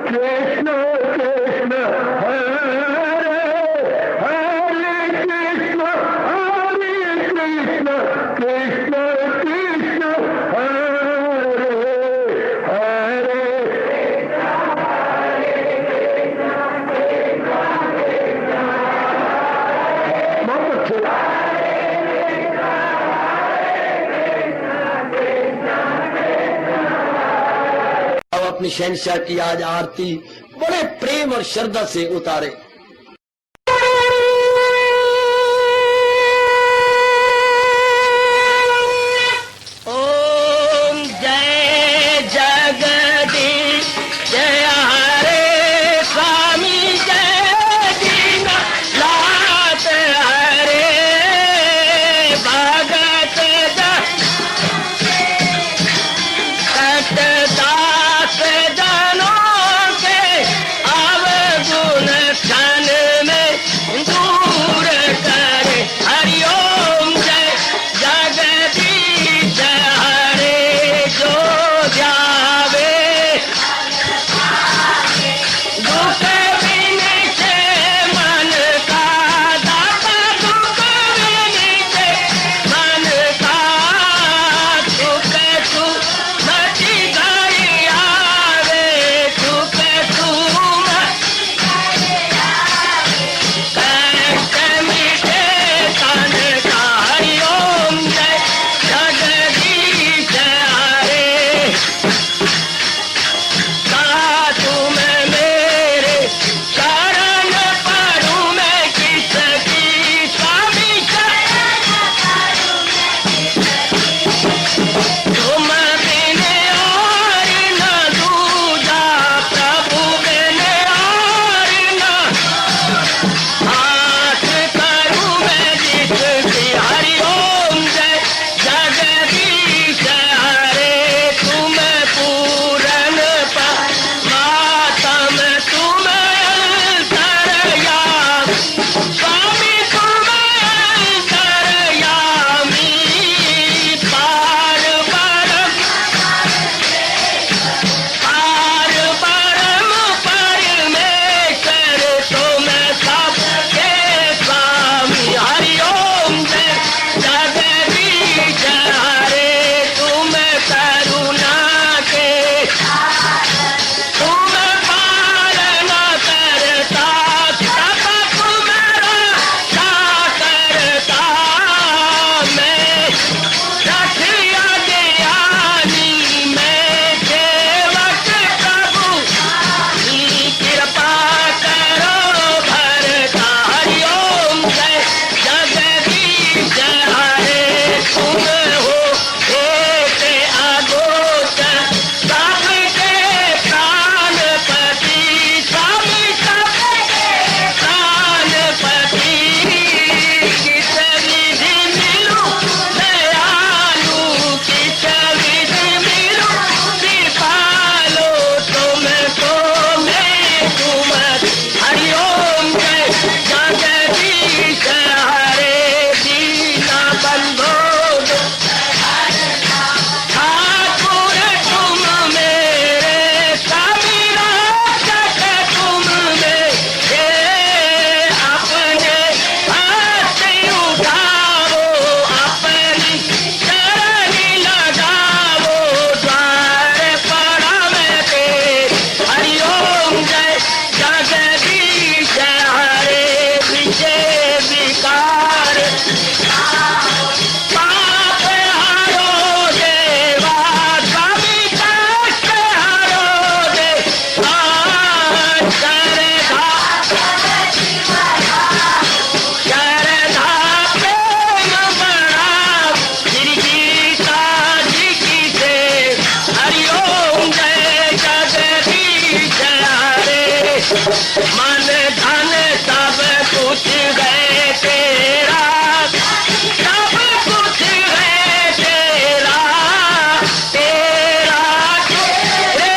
कृष्ण कृष्ण हरे हरे कृष्ण कृष्ण कृष्ण हरे हरे बहुत अच्छे। अब अपनी शहंशाह की आज आरती बड़े प्रेम और श्रद्धा से उतारे। ओम जय जगदीश जय हरे स्वामी जय दीनानाथ हरे भगत दास जनों के अवगुण क्षण में दूर करे। हरिओम जय जगदीश हरे जो ध्यावे दुख विनिचे मन का दाता दुख विनिचे मन का सुख तू मची गई आवे सुख तू कष्ट मिटे तन का। हरिओम जय जगदीश हरे तुम मेरे शरण पड़ूं मैं किसकी स्वामी तुम बिन और न दूजा प्रभु बिन और न हाथ करूं मैं जिसकी। हरिओम जय जगदीश हरे तुम पूरन मातम तुम अंतरयामी स्वामी तुम अंतरयामी पार परम परमेश्वर तुम सबके स्वामी। हरिओम जय जगदीश हरे तुम करुणा के तुम पालन करता सब तुम्हारा करता मैं रखिया ज्ञानी मैं सेवक प्रभु की कृपा करो भरता। हरिओम जय जगदीश हरे तुम हो एक अगोचर सबके प्राणपति स्वामी सबके प्राणपति किस विधि मिलूं दयालु किस विधि मिलूं कृपालो तुमको मैं तुम। हरिओम जय जगदीश हरे दीना बंधो ठाकुर तुम मेरे स्वामी रक्षक तुम मेरे अपने हाथ उठाओ अपनी शरण लगाओ द्वार पड़ा मैं तेरे। हरिओम जय जगदीश हरे विजय विकार पाप हरो देवा स्वामी कष्ट हरो देवा श्रद्धा प्रेम बढ़ाओ श्री गीता जी की से। हरिओम जय जगदीश हरे मन धन सब कुछ है तेरा सब कुछ है तेरा तेरा तेरे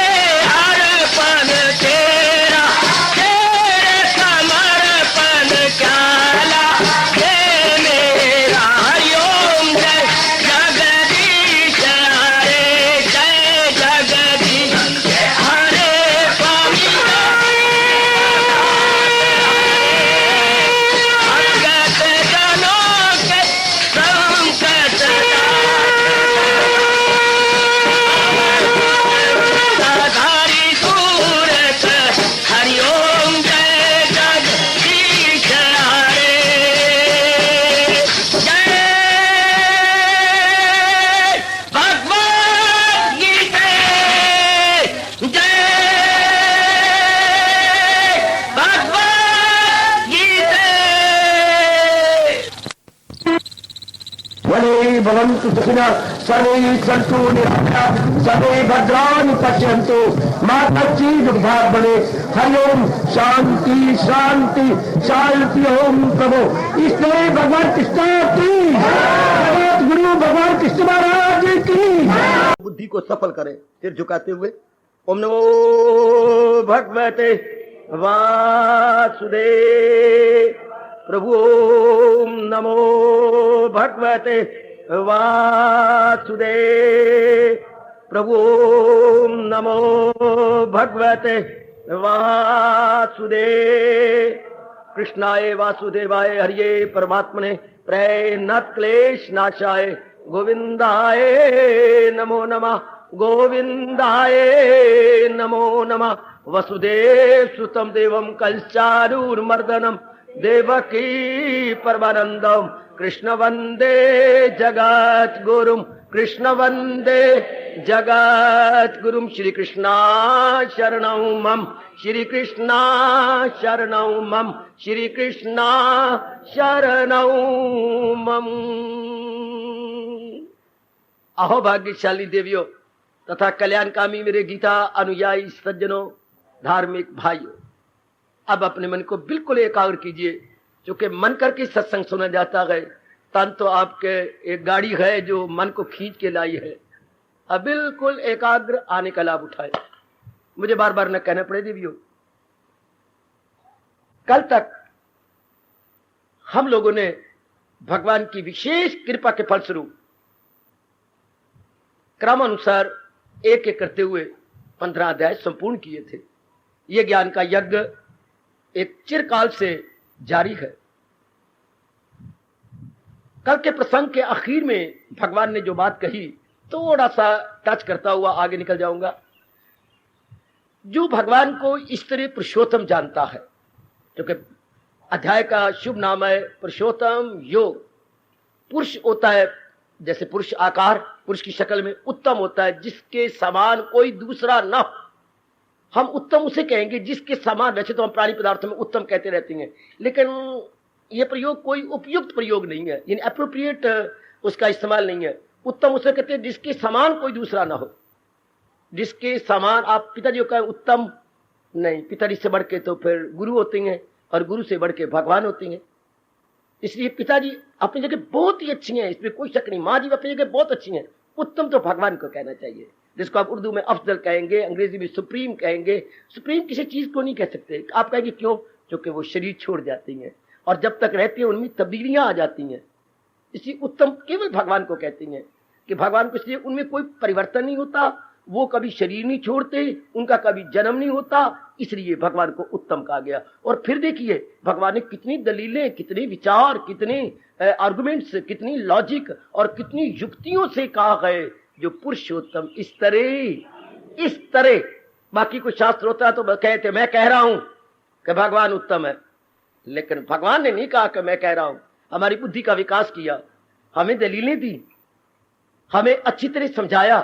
अर्पण तेरा तेरे समर्पण क्या लागे मेरा। हरिओम जय जगदीश हरे जय जगदीश हरे स्वामी भवन्तु सुखिनः सर्वे सन्तु निरामयाः सर्वे भद्राणि पश्यन्तु मा कश्चित् दुर्भाग् भवेत्। हरि ओम शांति शांति शांति। ओम प्रभु इसलिए भगवान कृष्ण की जगत गुरु भगवान कृष्ण महाराज की बुद्धि को सफल करें। सिर झुकाते हुए ओम नमो भगवते वासुदेव प्रभु। ओम नमो भगवते वासुदेव प्रभु। ओम नमो भगवते वासुदेव। कृष्णाय वासुदेवाय हरिये परमात्मने प्रणत क्लेश नाशाय गोविंदाय नमो नमः गोविंदाय नमो नमः। वसुदेव सुतम देवम कलचारूर्मर्दनम देवकी परमानंदम कृष्ण वंदे जगत गुरुम कृष्ण वंदे जगत गुरुम। श्री कृष्णा शरणौ मम श्री कृष्णा शरणौ मम श्री कृष्णा शरणौ मम। अहो भाग्यशाली देवियों तथा कल्याणकामी मेरे गीता अनुयायी सज्जनों धार्मिक भाइयों, अब अपने मन को बिल्कुल एकाग्र कीजिए। क्योंकि मन करके सत्संग सुना जाता है, तन तो आपके एक गाड़ी है जो मन को खींच के लाई है। अब बिल्कुल एकाग्र आने का लाभ उठाए। मुझे बार बार न कहना पड़े देवियों, कल तक हम लोगों ने भगवान की विशेष कृपा के फलस्वरूप क्रम अनुसार एक एक करते हुए 15 अध्याय संपूर्ण किए थे। यह ज्ञान का यज्ञ एक चिरकाल से जारी है। कल के प्रसंग के आखिर में भगवान ने जो बात कही थोड़ा सा टच करता हुआ आगे निकल जाऊंगा। जो भगवान को इस तरह पुरुषोत्तम जानता है, क्योंकि अध्याय का शुभ नाम है पुरुषोत्तम योग। पुरुष होता है जैसे पुरुष आकार, पुरुष की शक्ल में उत्तम होता है जिसके समान कोई दूसरा न हो। हम उत्तम उसे कहेंगे जिसके समान। वैसे तो हम प्राणी पदार्थों में उत्तम कहते रहते हैं, लेकिन यह प्रयोग कोई उपयुक्त प्रयोग नहीं है, यानी अप्रोप्रिएट उसका इस्तेमाल नहीं है। उत्तम उसे कहते हैं जिसके समान कोई दूसरा ना हो। जिसके समान आप पिताजी को कहें उत्तम नहीं, पिताजी से बढ़ के तो फिर गुरु होते हैं और गुरु से बढ़ के भगवान होते हैं। इसलिए पिताजी अपनी जगह बहुत ही अच्छी हैं, इसमें कोई शक नहीं। माँ जी अपनी जगह बहुत अच्छी हैं। उत्तम तो भगवान को कहना चाहिए, जिसको आप उर्दू में अफजल कहेंगे, अंग्रेजी में सुप्रीम कहेंगे। सुप्रीम किसी चीज को नहीं कह सकते। आप कहेंगे क्यों? क्योंकि वो शरीर छोड़ जाती हैं और जब तक रहती है उनमें तब्दीलियां आ जाती हैं। इसलिए उत्तम केवल भगवान को कहती हैं कि भगवान को इसलिए उनमें कोई परिवर्तन नहीं होता, वो कभी शरीर नहीं छोड़ते, उनका कभी जन्म नहीं होता, इसलिए भगवान को उत्तम कहा गया। और फिर देखिए भगवान ने कितनी दलीलें, कितने विचार, कितने आर्गुमेंट्स, कितनी लॉजिक और कितनी युक्तियों से कहा है जो पुरुषोत्तम इस तरह। बाकी कोई शास्त्र होता है तो कहते मैं कह रहा हूं कि भगवान उत्तम है, लेकिन भगवान ने नहीं कहा कि मैं कह रहा हूं। हमारी बुद्धि का विकास किया, हमें दलीलें दी, हमें अच्छी तरह समझाया।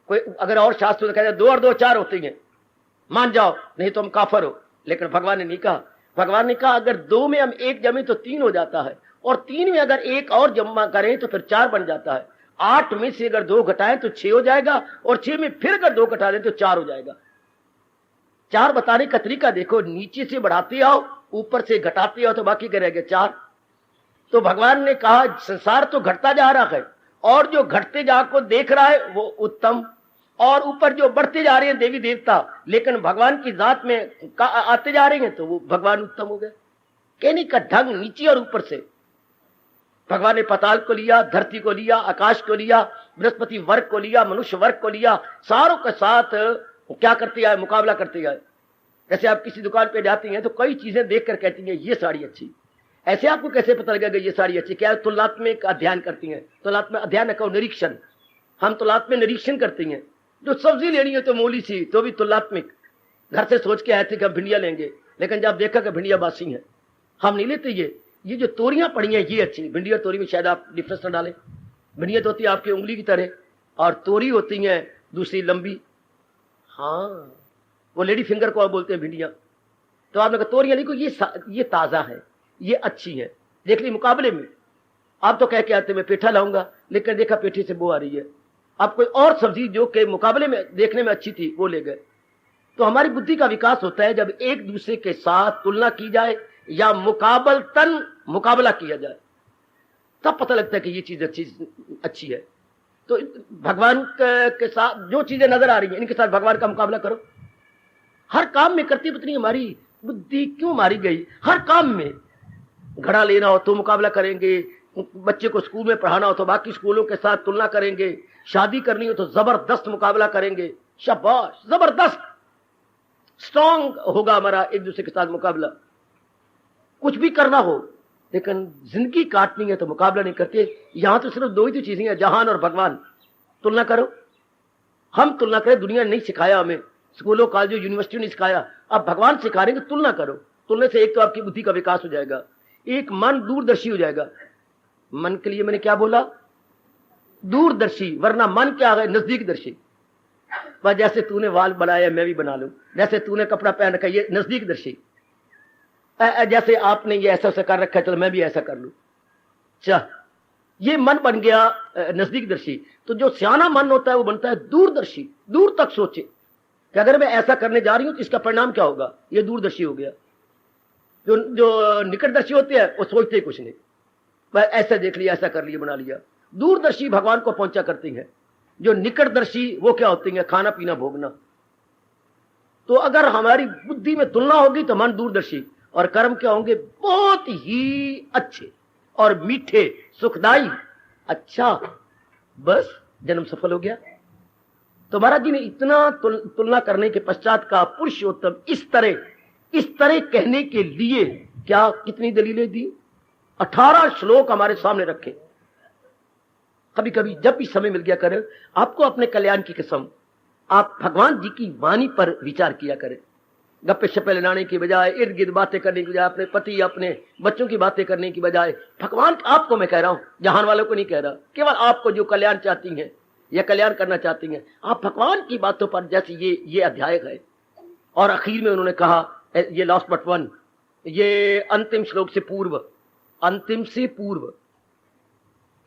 कोई अगर और शास्त्र तो कहते 2 और 2 4 होते हैं, मान जाओ, नहीं तो हम काफर हो। लेकिन भगवान ने नहीं कहा। भगवान ने कहा अगर 2 में हम 1 जमे तो 3 हो जाता है, और 3 में अगर 1 और जमा करें तो फिर 4 बन जाता है। 8 में से अगर 2 घटाएं तो 6 हो जाएगा, और 6 में फिर अगर 2 घटा दें तो 4 हो जाएगा। 4 बताने का तरीका देखो, नीचे से बढ़ाते आओ, ऊपर से घटाते आओ तो बाकी करेंगे 4। तो भगवान ने कहा संसार तो घटता जा रहा है, और जो घटते जा को देख रहा है वो उत्तम, और ऊपर जो बढ़ते जा रहे हैं देवी देवता, लेकिन भगवान की जात में आते जा रहे हैं तो वो भगवान उत्तम हो गए। कहने का ढंग नीचे और ऊपर से। भगवान ने पाताल को लिया, धरती को लिया, आकाश को लिया, बृहस्पति वर्ग को लिया, मनुष्य वर्ग को लिया, सारों के साथ क्या करते आए? मुकाबला करते आए। जैसे आप किसी दुकान पे जाती हैं तो कई चीजें देखकर कहती हैं ये साड़ी अच्छी। ऐसे आपको कैसे पता लगेगा ये साड़ी अच्छी? क्या तुलनात्मक अध्ययन करती हैं? तुलनात्मक अध्ययन कहो निरीक्षण। हम तुलनात्मक निरीक्षण करती हैं। जो सब्जी लेनी है तो मोली सी, तो भी तुलनात्मक। घर से सोच के आए थे कि हम भिंडिया लेंगे, लेकिन जब देखा कि भिंडिया बासी हैं, हम नहीं लेते। ये जो तोरियां पड़ी हैं ये अच्छी। भिंडी और तोरी में शायद आप डिफरेंस न डालें। भिंडिया तो होती है आपकी उंगली की तरह, और तोरी होती है दूसरी लंबी। हाँ, वो लेडी फिंगर को आप बोलते हैं भिंडिया। तो आपने कहा तोरियां लिखो, ये ताजा है, ये अच्छी है। देख ली मुकाबले में आप तो कह के आते मैं पेठा लाऊंगा, लेकिन देखा पेठी से बो आ रही है। आप कोई और सब्जी जो के मुकाबले में देखने में अच्छी थी वो ले गए। तो हमारी बुद्धि का विकास होता है जब एक दूसरे के साथ तुलना की जाए या मुकाबलतन मुकाबला किया जाए, तब पता लगता है कि ये चीज अच्छी है। तो भगवान के साथ जो चीजें नजर आ रही हैं इनके साथ भगवान का मुकाबला करो। हर काम में करती पत्नी हमारी बुद्धि क्यों मारी गई? हर काम में घड़ा लेना हो तो मुकाबला करेंगे, बच्चे को स्कूल में पढ़ाना हो तो बाकी स्कूलों के साथ तुलना करेंगे, शादी करनी हो तो जबरदस्त मुकाबला करेंगे। शाबाश, जबरदस्त स्ट्रांग होगा हमारा एक दूसरे के साथ मुकाबला। कुछ भी करना हो, लेकिन जिंदगी काटनी है तो मुकाबला नहीं करते। यहां तो सिर्फ दो ही तो चीजें हैं, जहान और भगवान। तुलना करो, हम तुलना करें, दुनिया ने नहीं सिखाया हमें, स्कूलों कॉलेजों यूनिवर्सिटी ने सिखाया, अब भगवान सिखा रहे हैं कि तुलना करो। तुलने से एक तो आपकी बुद्धि का विकास हो जाएगा, एक मन दूरदर्शी हो जाएगा। मन के लिए मैंने क्या बोला? दूरदर्शी, वरना मन क्या है? नजदीकदर्शी। बस जैसे तूने वाल बनाया मैं भी बना लूं, जैसे तूने कपड़ा पहन रखा ये नजदीकदर्शी, जैसे आपने ये ऐसा कर रखा है चलो मैं भी ऐसा कर लूं। अच्छा, ये मन बन गया नजदीकदर्शी। तो जो सियाना मन होता है वो बनता है दूरदर्शी, दूर तक सोचे कि अगर मैं ऐसा करने जा रही हूं तो इसका परिणाम क्या होगा। ये दूरदर्शी हो गया। जो निकटदर्शी होते हैं वो सोचते कुछ नहीं, बस ऐसा देख लिया, ऐसा कर लिया, बना लिया। दूरदर्शी भगवान को पहुंचा करती हैं। जो निकटदर्शी वो क्या होती है? खाना पीना भोगना। तो अगर हमारी बुद्धि में तुलना होगी तो मन दूरदर्शी, और कर्म क्या होंगे? बहुत ही अच्छे और मीठे, सुखदाई। अच्छा, बस जन्म सफल हो गया। तो महाराज जी ने इतना तुलना करने के पश्चात का पुरुषोत्तम इस तरह कहने के लिए क्या कितनी दलीलें दी? 18 श्लोक हमारे सामने रखे। कभी कभी जब भी समय मिल गया करें, आपको अपने कल्याण की कसम, आप भगवान जी की वाणी पर विचार किया करें। गप्पे शप्पे लगाने की बजाय, इर्द गिर्द बातें करने की बजाय, अपने पति अपने बच्चों की बातें करने की बजाय, भगवान आपको मैं कह रहा हूं, जहान वालों को नहीं कह रहा, केवल आपको जो कल्याण चाहती हैं या कल्याण करना चाहती हैं, आप भगवान की बातों पर, जैसे ये अध्याय है और आखिर में उन्होंने कहा, ये लास्ट बट वन, ये अंतिम श्लोक से पूर्व, अंतिम से पूर्व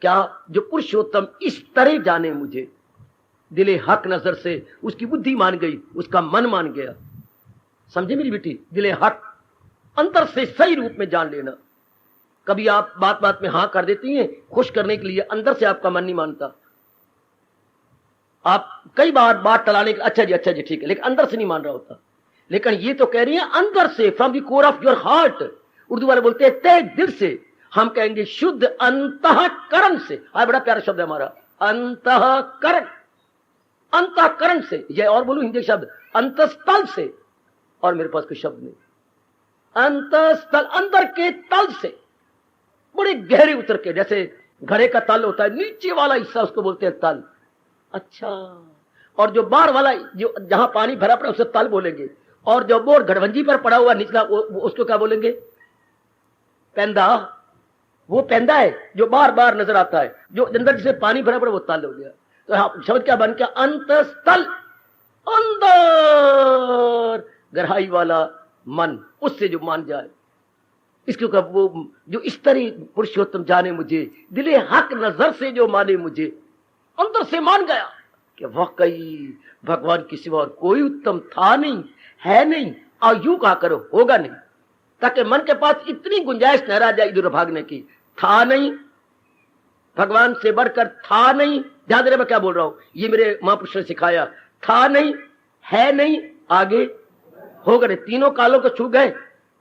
क्या, जो पुरुषोत्तम इस तरह जाने मुझे, दिले हक नजर से, उसकी बुद्धि मान गई, उसका मन मान गया। समझे मेरी बेटी? दिले हक, अंतर से सही रूप में जान लेना। कभी आप बात बात में हां कर देती हैं खुश करने के लिए, अंदर से आपका मन नहीं मानता। आप कई बार बात टलाने के, अच्छा जी ठीक है, लेकिन अंदर से नहीं मान रहा होता। लेकिन ये तो कह रही है अंदर से, from the core of your heart. Urdu वाले बोलते हैं तहे दिल से, हम कहेंगे शुद्ध अंतःकरण से। बड़ा प्यारा शब्द है हमारा, अंतःकरण, अंतःकरण से। ये और बोलूं हिंदी शब्द, अंतस्थल से, और मेरे पास कोई शब्द नहीं। अंतस्थल, अंदर के तल से, बड़े गहरे उतर के, जैसे घड़े का तल होता है, नीचे वाला हिस्सा उसको बोलते हैं तल। अच्छा, और जो बाहर वाला, जो जहां पानी भरा पड़ा उसे तल बोलेंगे, और जो बोर घड़वंजी पर पड़ा हुआ निचला उसको क्या बोलेंगे? पेंदा। वो पेंदा है जो बार बार नजर आता है, जो अंदर जिसे पानी भरा पड़ा वो तल हो गया। तो हाँ, शब्द क्या बन गया? अंतस्थल, अंदर गहराई वाला मन, उससे जो मान जाए। इसके ऊपर वो जो इस तरह पुरुषोत्तम जाने मुझे, दिले हक नजर से जो माने मुझे, अंदर से मान गया कि वाकई भगवान के सिवा और कोई उत्तम था नहीं, है नहीं, और यूं कहा करो होगा नहीं, ताकि मन के पास इतनी गुंजाइश न रह जाए इधर भागने की। था नहीं, भगवान से बढ़कर था नहीं। ध्यान देना मैं क्या बोल रहा हूं, ये मेरे महापुरुष ने सिखाया। था नहीं, है नहीं, आगे होगा नहीं, तीनों कालों को छू गए।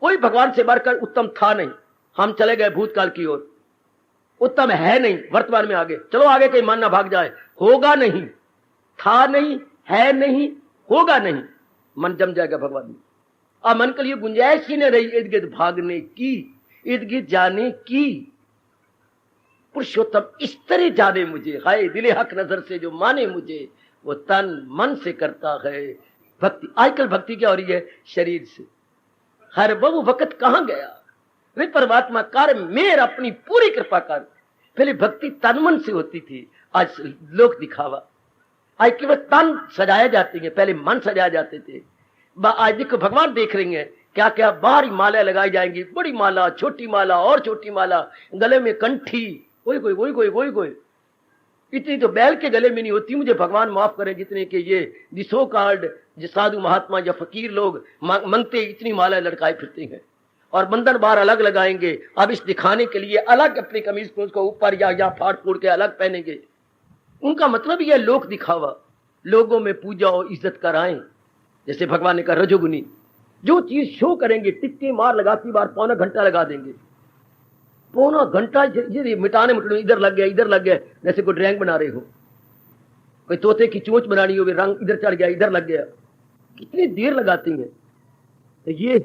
कोई भगवान से बढ़कर उत्तम था नहीं। हम चले गए भूतकाल की ओर, उत्तम है नहीं वर्तमान में, आगे चलो, आगे कहीं मन ना भाग जाए, होगा नहीं, था नहीं, है नहीं, होगा नहीं, मन जम जाएगा भगवान में। अब मन के लिए गुंजाइश ही नहीं रही इर्द गिर्द भागने की, इर्द गिर्द जाने की। पुरुषोत्तम इस तरह जाने मुझे, हाय दिले हक नजर से जो माने मुझे, वो तन मन से करता है भक्ति। आजकल भक्ति क्या हो रही है? शरीर से। हर बहु वक्त कहां गया वे परमात्मा कार्य मेर अपनी पूरी कृपा कर। पहले भक्ति तन मन से होती थी, आज लोक दिखावा। आज केवल तन सजाए जाते हैं, पहले मन सजाए जाते थे। आज देखो भगवान देख रही हैं क्या क्या बाहरी माला लगाई जाएंगी, बड़ी माला, छोटी माला और छोटी माला, गले में कंठी, कोई इतनी तो बैल के गले में नहीं होती। मुझे भगवान माफ करें जितने के ये दिसो कार्ड जो साधु महात्मा या फकीर लोग मंगते इतनी माला लटकाए फिरते हैं और बंधन बार अलग लगाएंगे। अब इस दिखाने के लिए अलग अपनी कमीज को उसको ऊपर या फाड़ फूड़ के अलग पहनेंगे। उनका मतलब यह लोक दिखावा, लोगों में पूजा और इज्जत कराएं। जैसे भगवान ने कहा रजोगुनी जो चीज शो करेंगे, टिक्के मार लगाती बार पौना घंटा लगा देंगे। पौना घंटा ये मिटाने इधर लग गया, जैसे कोई ड्राइंग बना रहे हो, कोई तोते की चोंच बनानी हो, रंग इधर चढ़ गया इधर लग गया, कितनी देर लगाती हैं। तो ये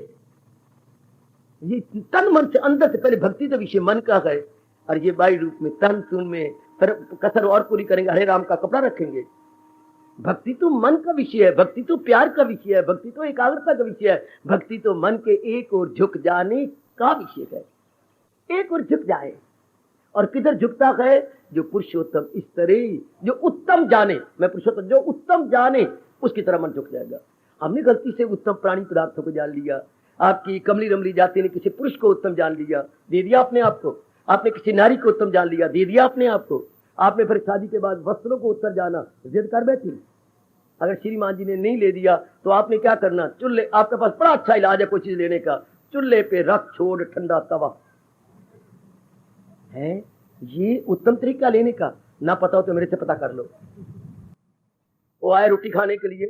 तन मन से अंदर से पहले भक्ति तो विषय मन का है, और ये बाई रूप में तन तुन में फिर कसर और पूरी करेंगे, हरे राम का कपड़ा रखेंगे। भक्ति तो मन का विषय है, भक्ति तो प्यार का विषय है, भक्ति तो एकाग्रता का विषय है, भक्ति तो मन के एक और झुक जाने का विषय है। एक और झुक जाए, और किधर झुकता है? जो पुरुषोत्तम स्तरी, जो उत्तम जाने, मैं पुरुषोत्तम जो उत्तम जाने उसकी तरह मन झुक जाएगा। हमने गलती से उत्तम प्राणी पदार्थों को जान लिया, आपकी कमली रमली जाति ने किसी पुरुष को उत्तम जान लिया, दे दिया अपने आप को। आपने किसी नारी को उत्तम जान लिया, दे दिया अपने आप को। आपने फिर शादी के बाद वस्त्रों को उत्तर जाना, जिद कर बैठी। अगर श्रीमान जी ने नहीं ले दिया तो आपने क्या करना? चूल्हे, आपके पास बड़ा अच्छा इलाज है कोई चीज लेने का, चूल्हे पे रख छोड़ ठंडा तवा है। ये उत्तम तरीका लेने का। ना पता हो तो मेरे से पता कर लो। वो आए रोटी खाने के लिए,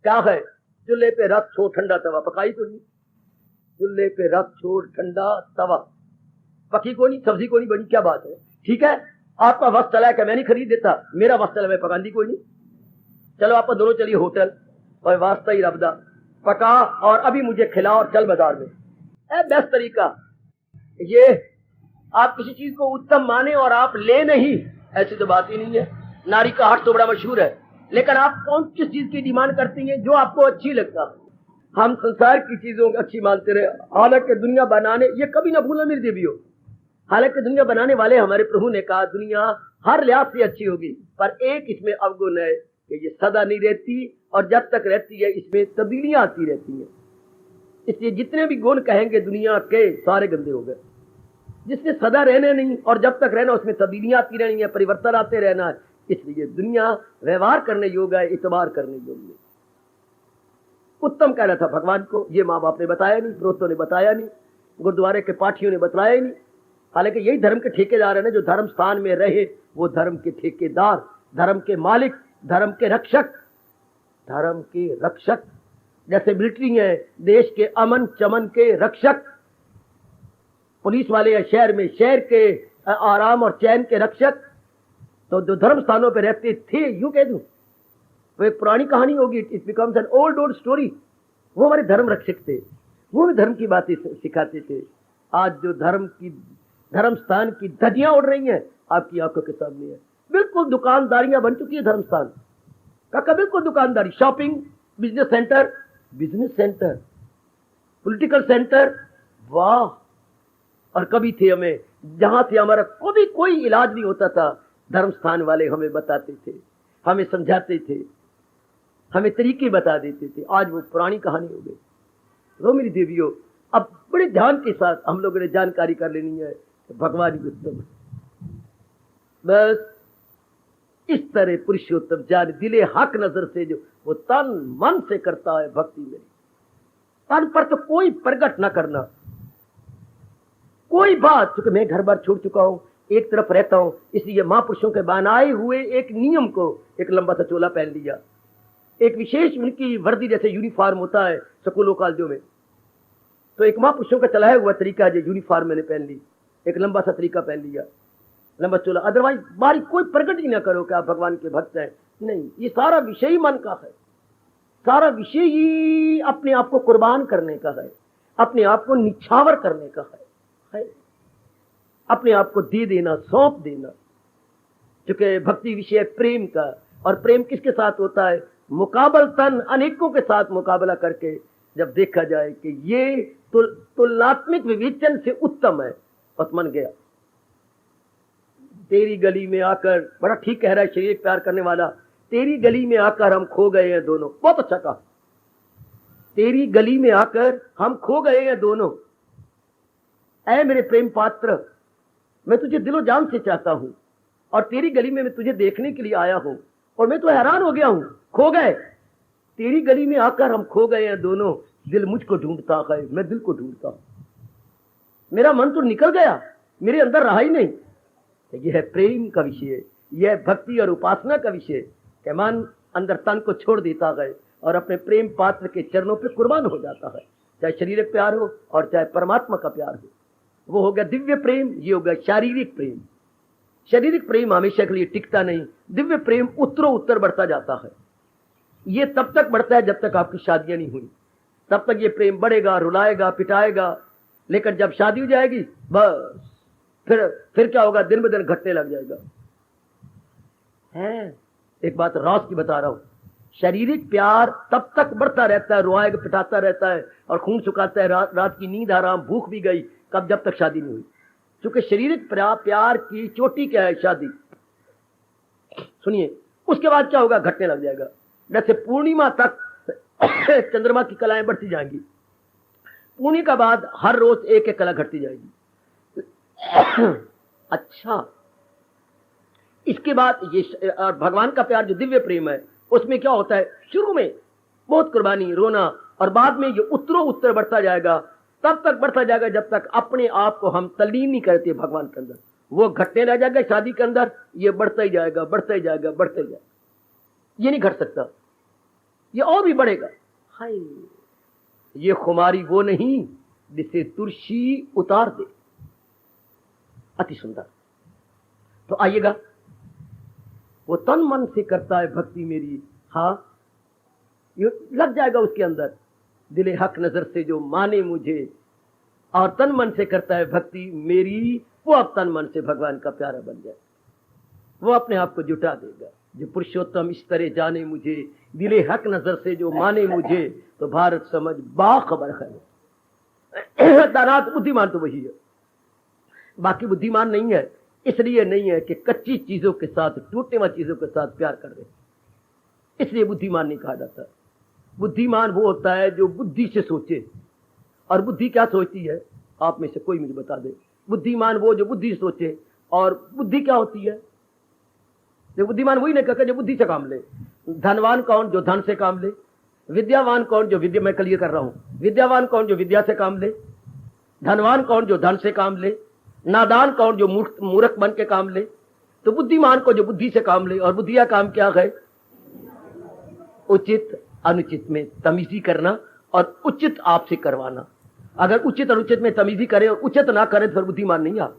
क्या है? चूल्हे पे रख छोड़ ठंडा तवा। पकाई तो नहीं, चूल्हे पे रख छोड़ ठंडा तवा, पकी को नहीं, सब्जी को नहीं बनी, क्या बात है? ठीक है, आपका वक्त चला है कि मैं नहीं खरीद देता, मेरा वक्त चला, मैं पकांदी कोई नहीं। चलो आप दोनों चलिए होटल, और वास्ता ही रबदा पका और अभी मुझे खिला और चल बाजार में। बेस्ट तरीका ये। आप किसी चीज को उत्तम माने और आप ले नहीं, ऐसी तो बात ही नहीं है। नारी का हाट तो बड़ा मशहूर है, लेकिन आप कौन किस चीज की डिमांड करती हैं? जो आपको अच्छी लगता। हम संसार की चीजों को अच्छी मानते रहे, हालांकि दुनिया बनाने, ये कभी ना भूलना मेरे देवियों, हालांकि दुनिया बनाने वाले हमारे प्रभु ने कहा दुनिया हर लिहाज से अच्छी होगी, पर एक इसमें अवगुण है कि ये सदा नहीं रहती, और जब तक रहती है इसमें तब्दीलियां आती रहती हैं। इसलिए जितने भी गुण कहेंगे दुनिया के सारे गंदे हो गए। जिसने सदा रहने नहीं, और जब तक रहना उसमें तब्दीलियां आती रहनी है, परिवर्तन आते रहना है। इसलिए दुनिया व्यवहार करने योग्य है, इतबार करने योग्य है। उत्तम कहना था भगवान को, ये माँ बाप ने बताया नहीं, प्रोतों ने बताया नहीं, गुरुद्वारे के पाठियों ने बताया ही नहीं। हालांकि यही धर्म के ठेकेदार है ना, जो धर्म स्थान में रहे वो धर्म के ठेकेदार, धर्म के मालिक, धर्म के रक्षक, धर्म के रक्षक। जैसे मिलिट्री है देश के अमन चमन के रक्षक, पुलिस वाले हैं शहर में शहर के आराम और चैन के रक्षक। तो जो धर्म स्थानों पर रहते थे, यूं कह दूं, वो एक पुरानी कहानी होगी, it becomes an old story. वो हमारे धर्म रक्षक थे, वो भी धर्म की बातें सिखाते थे। आज जो धर्म स्थान की धज्जियां उड़ रही हैं आपकी आंखों के सामने है। बिल्कुल दुकानदारियां बन चुकी है धर्म स्थान का, बिल्कुल दुकानदारी, shopping, business centre, political centre. वाह! और कभी थे हमें जहां से हमारा कभी कोई इलाज नहीं होता था, धर्म स्थान वाले हमें बताते थे, हमें समझाते थे, हमें तरीके बता देते थे। आज वो पुरानी कहानी हो गई। वो मेरी देवियों, अब बड़े ध्यान के साथ हम लोगों ने जानकारी कर लेनी है भगवान की उत्तम। बस इस तरह पुरुषोत्तम जान दिले हक नजर से, जो वो तन मन से करता है भक्ति में, तन पर तो कोई प्रकट न करना कोई बात। क्योंकि मैं घर बार छोड़ चुका हूं, एक तरफ रहता हूं, इसलिए महापुरुषों के बनाए हुए एक नियम को, एक लंबा सा चोला पहन लिया, एक विशेष उनकी वर्दी जैसे यूनिफॉर्म होता है स्कूलों कॉलेजों में, तो एक महापुरुषों का चलाया हुआ तरीका जो यूनिफॉर्म मैंने पहन ली, एक लंबा सा तरीका पहन लिया, लंबा चोला। अदरवाइज बारी कोई प्रकट ही ना करो कि आप भगवान के भक्त हैं। नहीं, ये सारा विषय ही मन का है, सारा विषय ही अपने आप को कुर्बान करने का है, अपने आप को निछावर करने का है, अपने आप को दे देना, सौंप देना। क्योंकि भक्ति विषय प्रेम का, और प्रेम किसके साथ होता है? मुकाबलतन अनेकों के साथ मुकाबला करके जब देखा जाए कि ये तुलनात्मक विवेचन से उत्तम है, और मन गया। तेरी गली में आकर, बड़ा ठीक कह रहा है शरीर प्यार करने वाला, तेरी गली में आकर हम खो गए हैं दोनों। बहुत अच्छा कहा, तेरी गली में आकर हम खो गए हैं दोनों। ऐ मेरे प्रेम पात्र, मैं तुझे दिलो जान से चाहता हूं और तेरी गली में मैं तुझे देखने के लिए आया हूं और मैं तो हैरान हो गया हूं। खो गए तेरी गली में आकर, हम खो गए हैं दोनों। दिल मुझको ढूंढता है, मैं दिल को ढूंढता हूं। मेरा मन तो निकल गया, मेरे अंदर रहा ही नहीं। यह है प्रेम का विषय, यह है भक्ति और उपासना का विषय कि मन अंदर तन को छोड़ देता है और अपने प्रेम पात्र के चरणों पे कुर्बान हो जाता है, चाहे शारीरिक प्यार हो और चाहे परमात्मा का प्यार हो। वो हो गया दिव्य प्रेम, ये हो गया शारीरिक प्रेम। शारीरिक प्रेम हमेशा के लिए टिकता नहीं, दिव्य प्रेम उत्तरों उत्तर बढ़ता जाता है। ये तब तक बढ़ता है जब तक आपकी शादियां नहीं हुई, तब तक ये प्रेम बढ़ेगा, रुलाएगा, पिटाएगा। लेकिन जब शादी हो जाएगी बस फिर क्या होगा, दिन ब दिन घटने लग जाएगा। है एक बात रास की बता रहा हूं, शारीरिक प्यार तब तक बढ़ता रहता है, रुआएगा, पिटाता रहता है और खून सुखाता है, रात की नींद आराम, भूख भी गई, कब जब तक शादी नहीं हुई। क्योंकि शारीरिक प्यार की चोटी क्या है, शादी। सुनिए, उसके बाद क्या होगा, घटने लग जाएगा। जैसे पूर्णिमा तक चंद्रमा की कलाएं बढ़ती जाएंगी, पूर्णिमा के बाद हर रोज एक एक कला घटती जाएगी। अच्छा, इसके बाद ये भगवान का प्यार जो दिव्य प्रेम है, उसमें क्या होता है, शुरू में बहुत कुर्बानी, रोना, और बाद में ये उत्तरों उत्तर बढ़ता जाएगा। तब तक बढ़ता जाएगा जब तक अपने आप को हम तल्लीन नहीं करते भगवान के अंदर। वो घटने लग जाएगा शादी के अंदर, ये बढ़ता ही जाएगा, बढ़ता ही जाएगा, बढ़ता ही जाएगा। ये नहीं घट सकता, ये और भी बढ़ेगा। हाय, ये खुमारी वो नहीं जिसे तुलसी उतार दे। अति सुंदर। तो आइएगा, वो तन मन से करता है भक्ति मेरी, हाँ, ये लग जाएगा उसके अंदर। दिले हक नजर से जो माने मुझे और तन मन से करता है भक्ति मेरी, वो अब तन मन से भगवान का प्यारा बन जाए। वो अपने आप को जुटा देगा। जो पुरुषोत्तम इस तरह जाने मुझे, दिले हक नजर से जो माने मुझे, तो भारत समझ बाखबर है। दानात बुद्धिमान तो वही है, बाकी बुद्धिमान नहीं है। इसलिए नहीं है कि कच्ची चीजों के साथ, टूटने वाली चीजों के साथ प्यार कर रहे, इसलिए बुद्धिमान नहीं कहा जाता। बुद्धिमान वो होता है जो बुद्धि से सोचे। और बुद्धि क्या सोचती है, आप में से कोई मुझे बता दे। बुद्धिमान वो जो बुद्धि से सोचे। और बुद्धि क्या होती है, जो बुद्धिमान वही नहीं कहकर जो बुद्धि से काम ले। धनवान कौन, जो धन से काम ले। विद्यावान कौन, जो विद्या, मैं क्लियर कर रहा हूं, विद्यावान कौन, जो विद्या से काम ले। धनवान कौन, जो धन से काम ले। नादान कौन, जो मूर्ख बन के काम ले। तो बुद्धिमान को जो बुद्धि से काम ले। और बुद्धि का काम क्या है, उचित अनुचित में तमीजी करना और उचित आपसे करवाना। अगर उचित अनुचित में तमीजी करे और उचित ना करे तो फिर बुद्धिमान नहीं आप।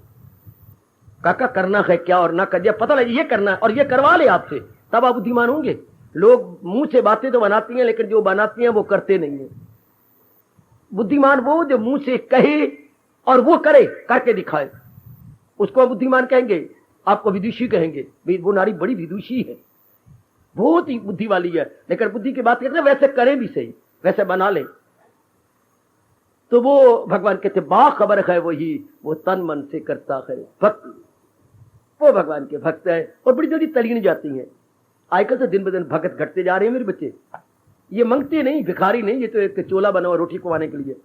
काका करना है क्या और ना कर, पता लगे ये करना है और ये करवा ले आपसे, तब आप बुद्धिमान होंगे। लोग मुंह से बातें तो बनाती हैं, लेकिन जो बनाती हैं वो करते नहीं है। बुद्धिमान वो जो मुंह से कहे और वो करे, करके दिखाए, उसको बुद्धिमान कहेंगे। आपको विदुषी कहेंगे, वो नारी बड़ी विदुषी है, बहुत ही बुद्धि वाली है, लेकिन बुद्धि की बात करते हैं वैसे करें भी सही, वैसे बना ले, तो वो भगवान कहते बाखबर है वही, वो तन मन से करता है भक्ति, वो भगवान के भक्त है। और बड़ी जल्दी तलीन जाती हैं। आजकल तो दिन ब दिन भगत घटते जा रहे हैं मेरे बच्चे। ये मंगते नहीं, भिखारी नहीं, ये तो एक चोला बना हुआ रोटी खवाने के लिए।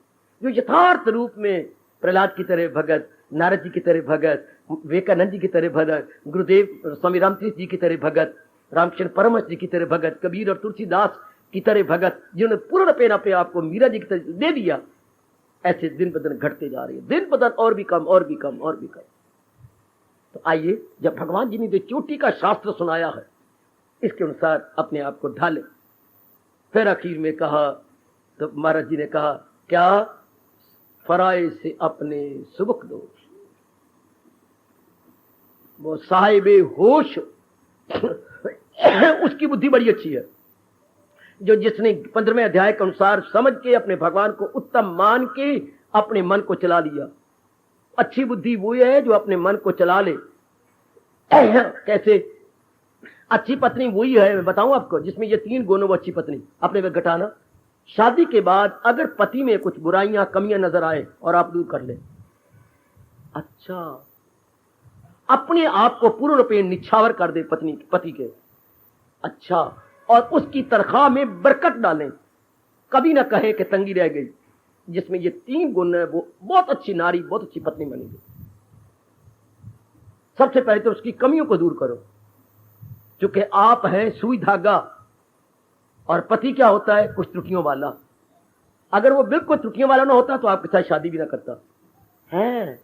जो यथार्थ रूप में प्रहलाद की तरह भगत, नारद जी की तरह भगत, विवेकानंद जी की तरह भगत, गुरुदेव स्वामी रामकृष्ण जी की तरह भगत, रामकृष्ण परमहंस जी की तरह भगत, कबीर और तुलसीदास की तरह भगत, जिन्होंने पूर्ण पेना पे आपको मीरा जी की तरह दे दिया, ऐसे दिन ब दिन घटते जा रहे हैं, दिन ब दिन और भी कम, और भी कम, और भी कम। तो आइए, जब भगवान जी ने जो चोटी का शास्त्र सुनाया है, इसके अनुसार अपने आप को ढाले। फिर आखिर में कहा, तो महाराज जी ने कहा, क्या फराए से अपने सुबक दोष, वो साहिबे होश उसकी बुद्धि बड़ी अच्छी है, जो जिसने 15वें अध्याय के अनुसार समझ के अपने भगवान को उत्तम मान के अपने मन को चला लिया। अच्छी बुद्धि वो है जो अपने मन को चला ले। कैसे? अच्छी पत्नी वही है, मैं बताऊं आपको, जिसमें ये 3 गुण, वो अच्छी पत्नी। अपने में घटाना, शादी के बाद अगर पति में कुछ बुराइयां, कमियां नजर आए और आप दूर कर ले। अच्छा, अपने आप को पूर्ण रूप में निछावर कर दे पति के। अच्छा, और उसकी तनख्वाह में बरकत डालें, कभी ना कहे कि तंगी रह गई। जिसमें ये 3 गुण है, वो बहुत अच्छी नारी, बहुत अच्छी पत्नी बनेगी। सबसे पहले तो उसकी कमियों को दूर करो। चूंकि आप हैं सुई धागा और पति क्या होता है, कुछ त्रुटियों वाला। अगर वो बिल्कुल त्रुटियों वाला ना होता तो आपके साथ शादी भी ना करता है।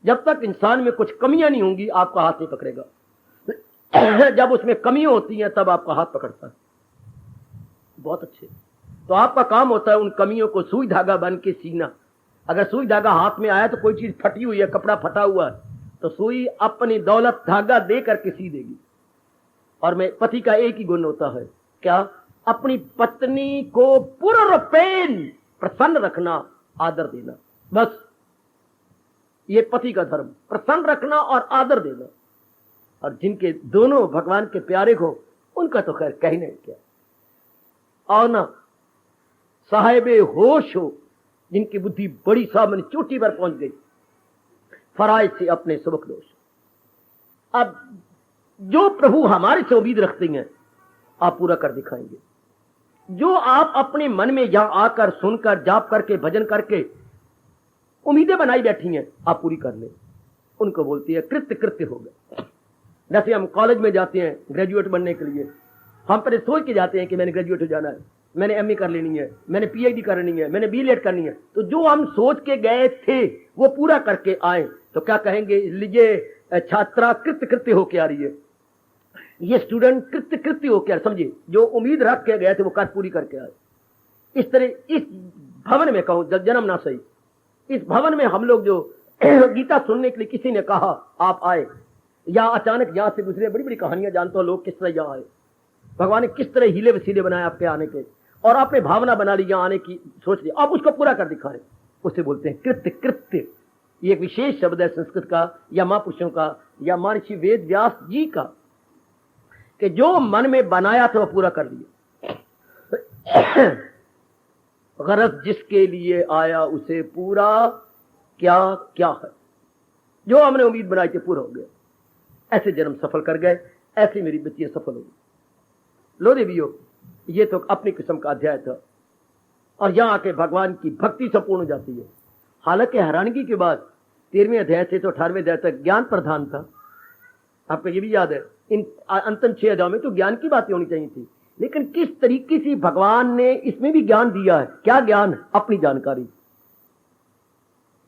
जब तक इंसान में कुछ कमियां नहीं होंगी आपका हाथ नहीं पकड़ेगा। जब उसमें कमियां होती हैं तब आपका हाथ पकड़ता है। बहुत अच्छे। तो आपका काम होता है उन कमियों को सुई धागा बन के सीना। अगर सुई धागा हाथ में आया तो कोई चीज फटी हुई है, कपड़ा फटा हुआ है, तो सुई अपनी दौलत धागा दे करके सी देगी। और मैं पति का एक ही गुण होता है, क्या? अपनी पत्नी को पूर्णपेन प्रसन्न रखना, आदर देना। बस ये पति का धर्म, प्रसन्न रखना और आदर देना। और जिनके दोनों भगवान के प्यारे हो उनका तो खैर कहीं नहीं क्या। और ना साहिबे होश हो, जिनकी बुद्धि बड़ी सामने चोटी पर पहुंच गई, फराइज से अपने सबक दोष। अब जो प्रभु हमारे से उम्मीद रखते हैं आप पूरा कर दिखाएंगे। जो आप अपने मन में यहां आकर सुनकर जाप करके भजन करके उम्मीदें बनाई बैठी हैं आप पूरी कर लें, उनको बोलती है कृत्य कृत्य हो गए। जैसे हम कॉलेज में जाते हैं ग्रेजुएट बनने के लिए, हम पहले सोच के जाते हैं कि मैंने ग्रेजुएट हो जाना है, मैंने एमए कर लेनी है, मैंने पीएचडी करनी है, मैंने बीएड करनी है। तो जो हम सोच के गए थे वो पूरा करके आए तो क्या कहेंगे, लीजिए छात्रा कृत्य कृत्य होके आ रही है, ये स्टूडेंट कृत्य कृत्य होके आ। समझिए, जो उम्मीद रख के गए थे वो कर पूरी करके आए। इस तरह इस भवन में कहूं जन्म ना सही, इस भवन में हम लोग जो गीता सुनने के लिए किसी ने कहा आप आए, या अचानक यहां से दूसरे बड़ी बड़ी कहानियां जानते हो लोग किस तरह यहां आए, भगवान ने किस तरह हीले वसीले बनाए आपके आने के, और आपने भावना बना ली यहां आने की, सोच ली, आप उसको पूरा कर दिखाएं। उसे बोलते हैं कृत्य कृत्य। ये एक विशेष शब्द है संस्कृत का या महापुरुषों का या महर्षि वेद व्यास जी का, कि जो मन में बनाया था वो पूरा कर लिया। गरज जिसके लिए आया उसे पूरा क्या क्या है, जो हमने उम्मीद बनाई थी पूरा हो गया। ऐसे जन्म सफल कर गए, ऐसे मेरी बच्चियां सफल हो गई। लो देवियो, ये तो अपनी किस्म का अध्याय था। और यहां आके भगवान की भक्ति संपूर्ण हो जाती है। हालांकि हैरानगी के बाद 13वें अध्याय से तो 18वें अध्याय तक ज्ञान प्रधान था। आपको ये भी याद है, इन अंतिम 6 अध्यायों में तो ज्ञान की बातें होनी चाहिए थी, लेकिन किस तरीके से भगवान ने इसमें भी ज्ञान दिया है। क्या ज्ञान? अपनी जानकारी।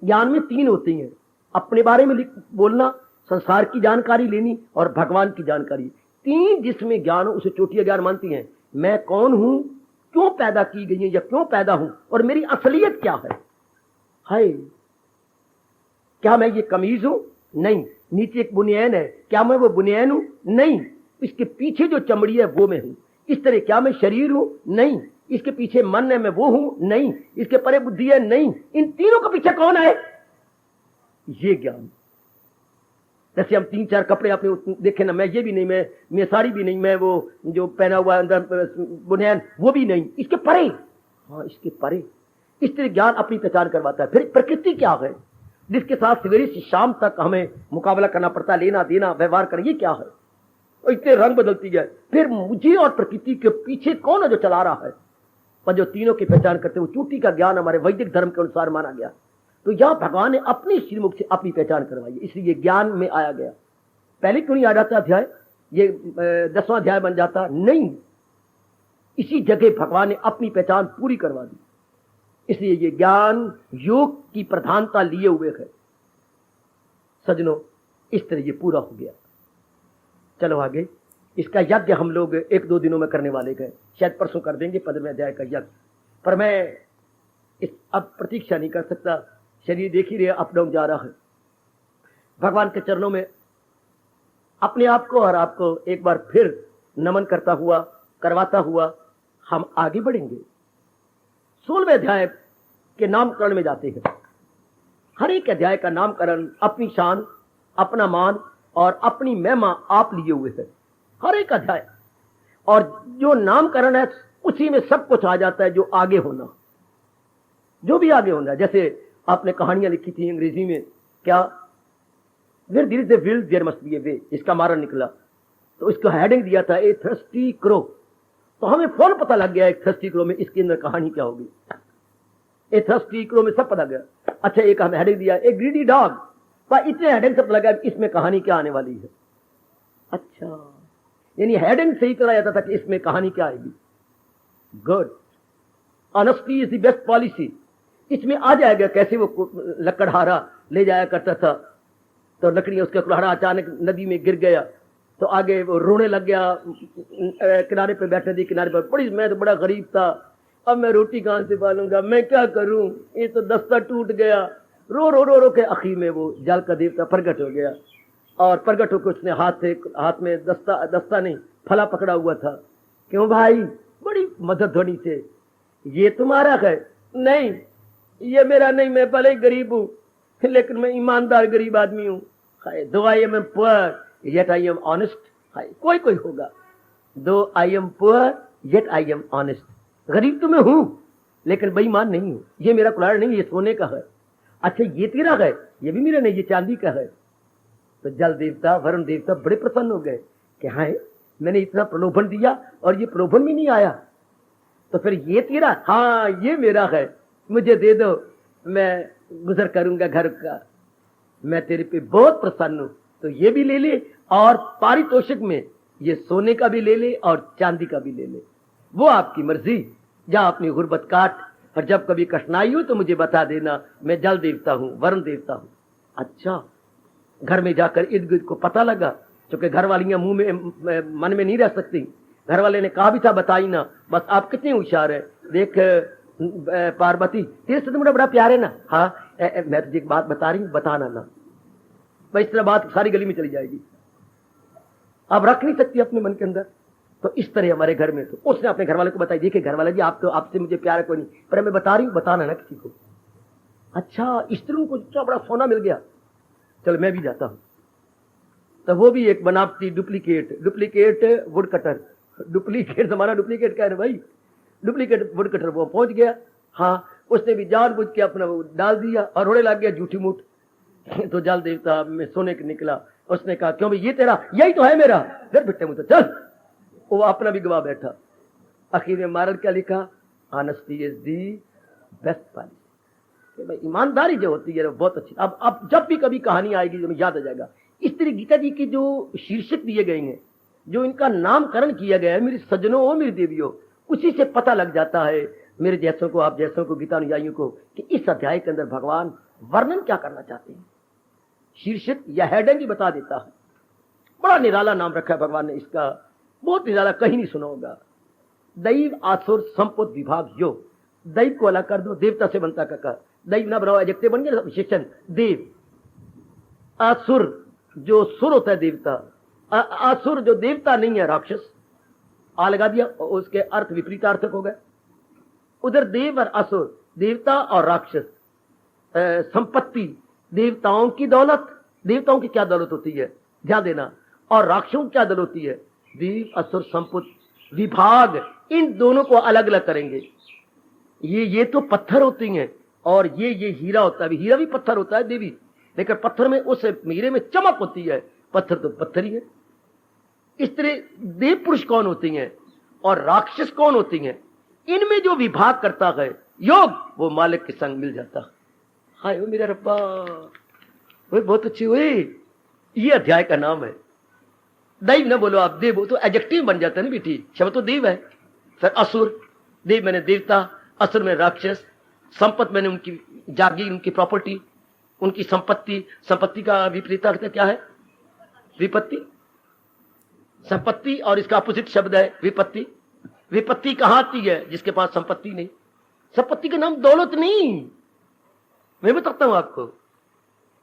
ज्ञान में 3 होती हैं, अपने बारे में बोलना, संसार की जानकारी लेनी और भगवान की जानकारी। 3 जिसमें ज्ञान हो उसे चोटिया ज्ञान मानती हैं। मैं कौन हूं, क्यों पैदा की गई है या क्यों पैदा हूं, और मेरी असलियत क्या है। हाय, क्या मैं ये कमीज हूं? नहीं। नीचे एक बुनियान है, क्या मैं वो बुनियान हूं? नहीं। इसके पीछे जो चमड़ी है वो मैं हूं। इस तरह क्या मैं शरीर हूं? नहीं। इसके पीछे मन है, मैं वो हूं? नहीं। इसके परे बुद्धि है? नहीं। इन तीनों के पीछे कौन है? ये ज्ञान। जैसे हम 3-4 कपड़े अपने देखे ना, मैं ये भी नहीं, मैं साड़ी भी नहीं, मैं वो जो पहना हुआ अंदर बुनियान वो भी नहीं, इसके परे। हाँ, इसके परे। इस तरह ज्ञान अपनी पहचान करवाता है। फिर प्रकृति क्या है जिसके साथ सवेरे से शाम तक हमें मुकाबला करना पड़ता है, लेना देना व्यवहार करना, ये क्या है, और इतने रंग बदलती है। फिर मुझे और प्रकृति के पीछे कौन है जो चला रहा है, पर जो तीनों की पहचान करते हैं वो चोटी का ज्ञान हमारे वैदिक धर्म के अनुसार माना गया। तो यह भगवान ने अपनी श्रीमुख से अपनी पहचान करवाई, इसलिए ज्ञान में आया गया। पहले क्यों नहीं आ जाता अध्याय, ये 10वां अध्याय बन जाता? नहीं, इसी जगह भगवान ने अपनी पहचान पूरी करवा दी। इसलिए ये ज्ञान योग की प्रधानता लिए हुए है। सजनों, इस तरह ये पूरा हो गया। चलो आगे, इसका यज्ञ हम लोग 1-2 दिनों में करने वाले हैं, शायद परसों कर देंगे 15वें अध्याय का यज्ञ। पर मैं इस अब प्रतीक्षा नहीं कर सकता, शरीर देख ही रहे अप डाउन जा रहा है। भगवान के चरणों में अपने आप को और आपको एक बार फिर नमन करता हुआ, करवाता हुआ हम आगे बढ़ेंगे। 16वें अध्याय के नामकरण में जाते हैं। हर एक अध्याय का नामकरण अपनी शान, अपना मान और अपनी महिमा आप लिए हुए है, हर एक अध्याय। और जो नामकरण है उसी में सब कुछ आ जाता है, जो आगे होना, जो भी आगे होना। जैसे आपने कहानियां लिखी थी अंग्रेजी में, क्या where there is a will there must be a way, इसका मारन निकला, तो इसका हेडिंग दिया था ए थर्स्टी क्रो। तो हमें फौरन पता लग गया एक थर्स्टी क्रो में इसके अंदर कहानी क्या होगी। ए थर्स्टी क्रो में सब पता गया। अच्छा, एक हमें हेडिंग दिया ए ग्रीडी डॉग, पर इतने हेडिंग से लगा इसमें कहानी क्या आने वाली है। अच्छा, यानी हेडिंग से ही पता जाता था कि इसमें कहानी क्या आएगी। Good, honesty is the best policy. इसमें आ जाएगा कैसे वो लकड़हारा ले जाया करता था, तो लकड़ियां उसका कुल्हाड़ा अचानक नदी में गिर गया, तो आगे वो रोने लग गया, किनारे पे बैठे थी, किनारे पर बड़ी, मैं तो बड़ा गरीब था, अब मैं रोटी कहां से पालूंगा, मैं क्या करूं, ये तो दस्ता टूट गया, रो रो रो रो के आखिर में वो जल का देवता प्रकट हो गया, और प्रकट होकर उसने हाथ में दस्ता नहीं फला पकड़ा हुआ था। क्यों भाई, बड़ी मदद ध्वनि से, ये तुम्हारा है? नहीं, ये मेरा नहीं, मैं भले ही गरीब हूं, लेकिन मैं ईमानदार गरीब आदमी हूं। दो I am poor yet I am honest. कोई कोई होगा, दो I am poor yet I am honest. गरीब तो मैं हूं लेकिन बेईमान नहीं हूं। ये मेरा कुल्हाड़ा नहीं, ये सोने का है। अच्छा, ये तेरा है? ये भी मेरा नहीं, ये चांदी का है। तो जल देवता, वरुण देवता बड़े प्रसन्न हो गए कि हाँ, मैंने इतना प्रलोभन दिया और ये प्रलोभन भी नहीं आया, तो फिर ये तेरा? हाँ, ये मेरा है, मुझे दे दो, मैं गुजर करूंगा घर का, मैं तेरे पे बहुत प्रसन्न हूं। तो ये भी ले ले, और पारितोषिक में ये सोने का भी ले ले और चांदी का भी ले ले, वो आपकी मर्जी। जा अपनी गुर्बत काट, और जब कभी कठिनाई हो तो मुझे बता देना, मैं जल देवता हूं, वरुण देवता हूं। अच्छा, घर में जाकर इर्द गिर्द को पता लगा, क्योंकि घर वालियां मुंह में मन में नहीं रह सकती। घर वाले ने कहा भी था बताई ना, बस आप कितने होशियार है, देख पार्वती तेरे से तो मुझे बड़ा प्यार है ना। हाँ, मैं तुझे एक बात बता रही हूँ, बताना ना। मैं इस तरह बात सारी गली में चली जाएगी, आप रख नहीं सकती अपने मन के अंदर। तो इस तरह हमारे घर में, तो उसने अपने घर वाले को बताई, देखिए घर वाले जी, आप तो, आपसे मुझे प्यार है कोई नहीं, पर मैं बता रही हूँ, बताना ना किसी को। अच्छा, स्त्रियों को इतना बड़ा सोना मिल गया, चल मैं भी जाता हूं। तो वो भी एक बनावटी डुप्लीकेट वुड कटर, डुप्लीकेट जमाना डुप्लीकेट का है भाई, डुप्लीकेट वुड कटर वो पहुंच गया। हाँ, उसने भी जानबूझ के अपना वो डाल दिया और रोने लग गया झूठी मूठ। तो जल देवता में सोने के निकला, उसने कहा क्यों भाई, ये तेरा? यही तो है मेरा। फिर बिट्टे मुझे चल, वो अपना भी गवा बैठा। आखिर में मारल क्या लिखा? Honesty is the best policy. भाई ईमानदारी जो होती है बहुत अच्छी। अब जब भी कभी कहानी आएगी तो याद आ जाएगा। इस तरह गीता जी के जो शीर्षक दिए गए हैं, जो इनका नामकरण किया गया है, मेरी सज्जनों और मेरी देवियों, उसी से पता लग जाता है मेरे जैसों को, आप जैसों को, गीता अनुयायियों को, कि इस अध्याय के अंदर भगवान वर्णन क्या करना चाहते हैं। शीर्षक या हेडिंग ही बता देता है। बड़ा निराला नाम रखा है भगवान ने इसका, बहुत निराला, कहीं नहीं सुना होगा। दैव आसुर संपुत विभाग योग। दैव को अलग कर दो, देवता से बनता का। दैव ना बनाओ, एडजेक्टिव बन गया विशेषण देव। आसुर जो सुर होता है देवता, आसुर जो देवता नहीं है राक्षस, आ लगा दिया, उसके अर्थ विपरीतार्थक हो गए। उधर देव और असुर, देवता और राक्षस। संपत्ति, देवताओं की दौलत, देवताओं की क्या दौलत होती है ध्यान देना, और राक्षसों की क्या दौलत होती है, देव असुर संपुत विभाग। इन दोनों को अलग अलग करेंगे। ये तो पत्थर होती हैं, और ये हीरा होता है। हीरा भी पत्थर होता है देवी, लेकिन पत्थर में, उस हीरे में चमक होती है, पत्थर तो पत्थर ही है। इस तरह देव पुरुष कौन होती हैं और राक्षस कौन होती हैं, इनमें जो विभाग करता है योग, वो मालिक के संग मिल जाता है। हाय वो मेरा रब्बा, वो बहुत अच्छी हुई। ये अध्याय का नाम है। दैव न बोलो आप, देव तो एडजेक्टिव बन जाता है ना बेटी, शब्द तो देव है। फिर असुर, देव मैंने देवता, असुर में राक्षस, संपत्ति मैंने उनकी जागीर, उनकी प्रॉपर्टी, उनकी संपत्ति। संपत्ति का विपरीत अर्थ क्या है? विपत्ति। संपत्ति और इसका अपोजिट शब्द है विपत्ति। विपत्ति कहां आती है? जिसके पास संपत्ति नहीं। संपत्ति का नाम दौलत नहीं, मैं बताता हूं आपको।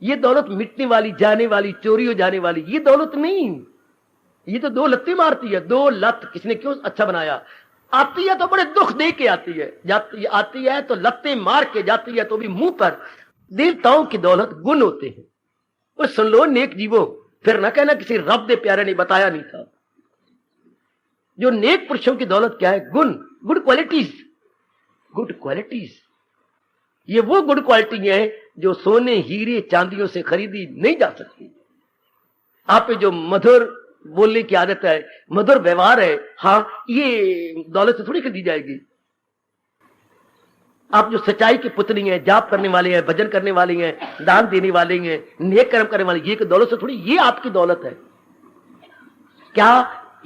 ये दौलत मिटने वाली, जाने वाली, चोरी हो जाने वाली, ये दौलत नहीं। ये तो दो लत्ते मारती है। दो लत किसने क्यों अच्छा बनाया? आती है तो बड़े दुख दे के आती है, आती है तो लत्ते मार के जाती है, तो भी मुंह पर। देवताओं की दौलत गुण होते हैं। वो सुन लो नेक जीवो, फिर ना कहना किसी रब दे प्यारे ने बताया नहीं था। जो नेक पुरुषों की दौलत क्या है? गुण, गुड क्वालिटीज। गुड क्वालिटीज, ये वो गुड क्वालिटी है जो सोने हीरे चांदियों से खरीदी नहीं जा सकती। आप पे जो मधुर बोलने की आदत है, मधुर व्यवहार है, हाँ, ये दौलत से थोड़ी खरीदी जाएगी। आप जो सच्चाई की पुतली हैं, जाप करने वाले हैं, भजन करने वाले हैं, दान देने वाले हैं, नेक कर्म करने वाले, ये की दौलत से थोड़ी, ये आपकी दौलत है। क्या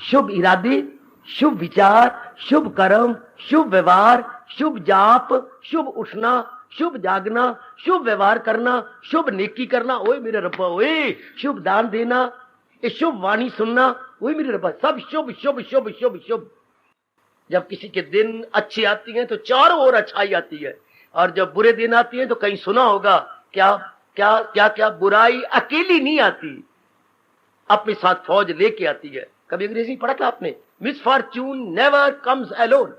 शुभ इरादे, शुभ विचार, शुभ कर्म, शुभ व्यवहार, शुभ जाप, शुभ उठना, शुभ जागना, शुभ व्यवहार करना, शुभ नेकी करना, ओए मेरे रब्बा, ओए शुभ दान देना, ये शुभ वाणी सुनना, ओए मेरे रब्बा, सब शुभ शुभ शुभ शुभ शुभ। जब किसी के दिन अच्छी आती हैं तो चारों ओर अच्छाई आती है, और जब बुरे दिन आती हैं तो कहीं सुना होगा क्या क्या क्या क्या, बुराई अकेली नहीं आती, अपने साथ फौज लेके आती है। कभी अंग्रेजी पढ़ा था आपने? Misfortune never comes alone.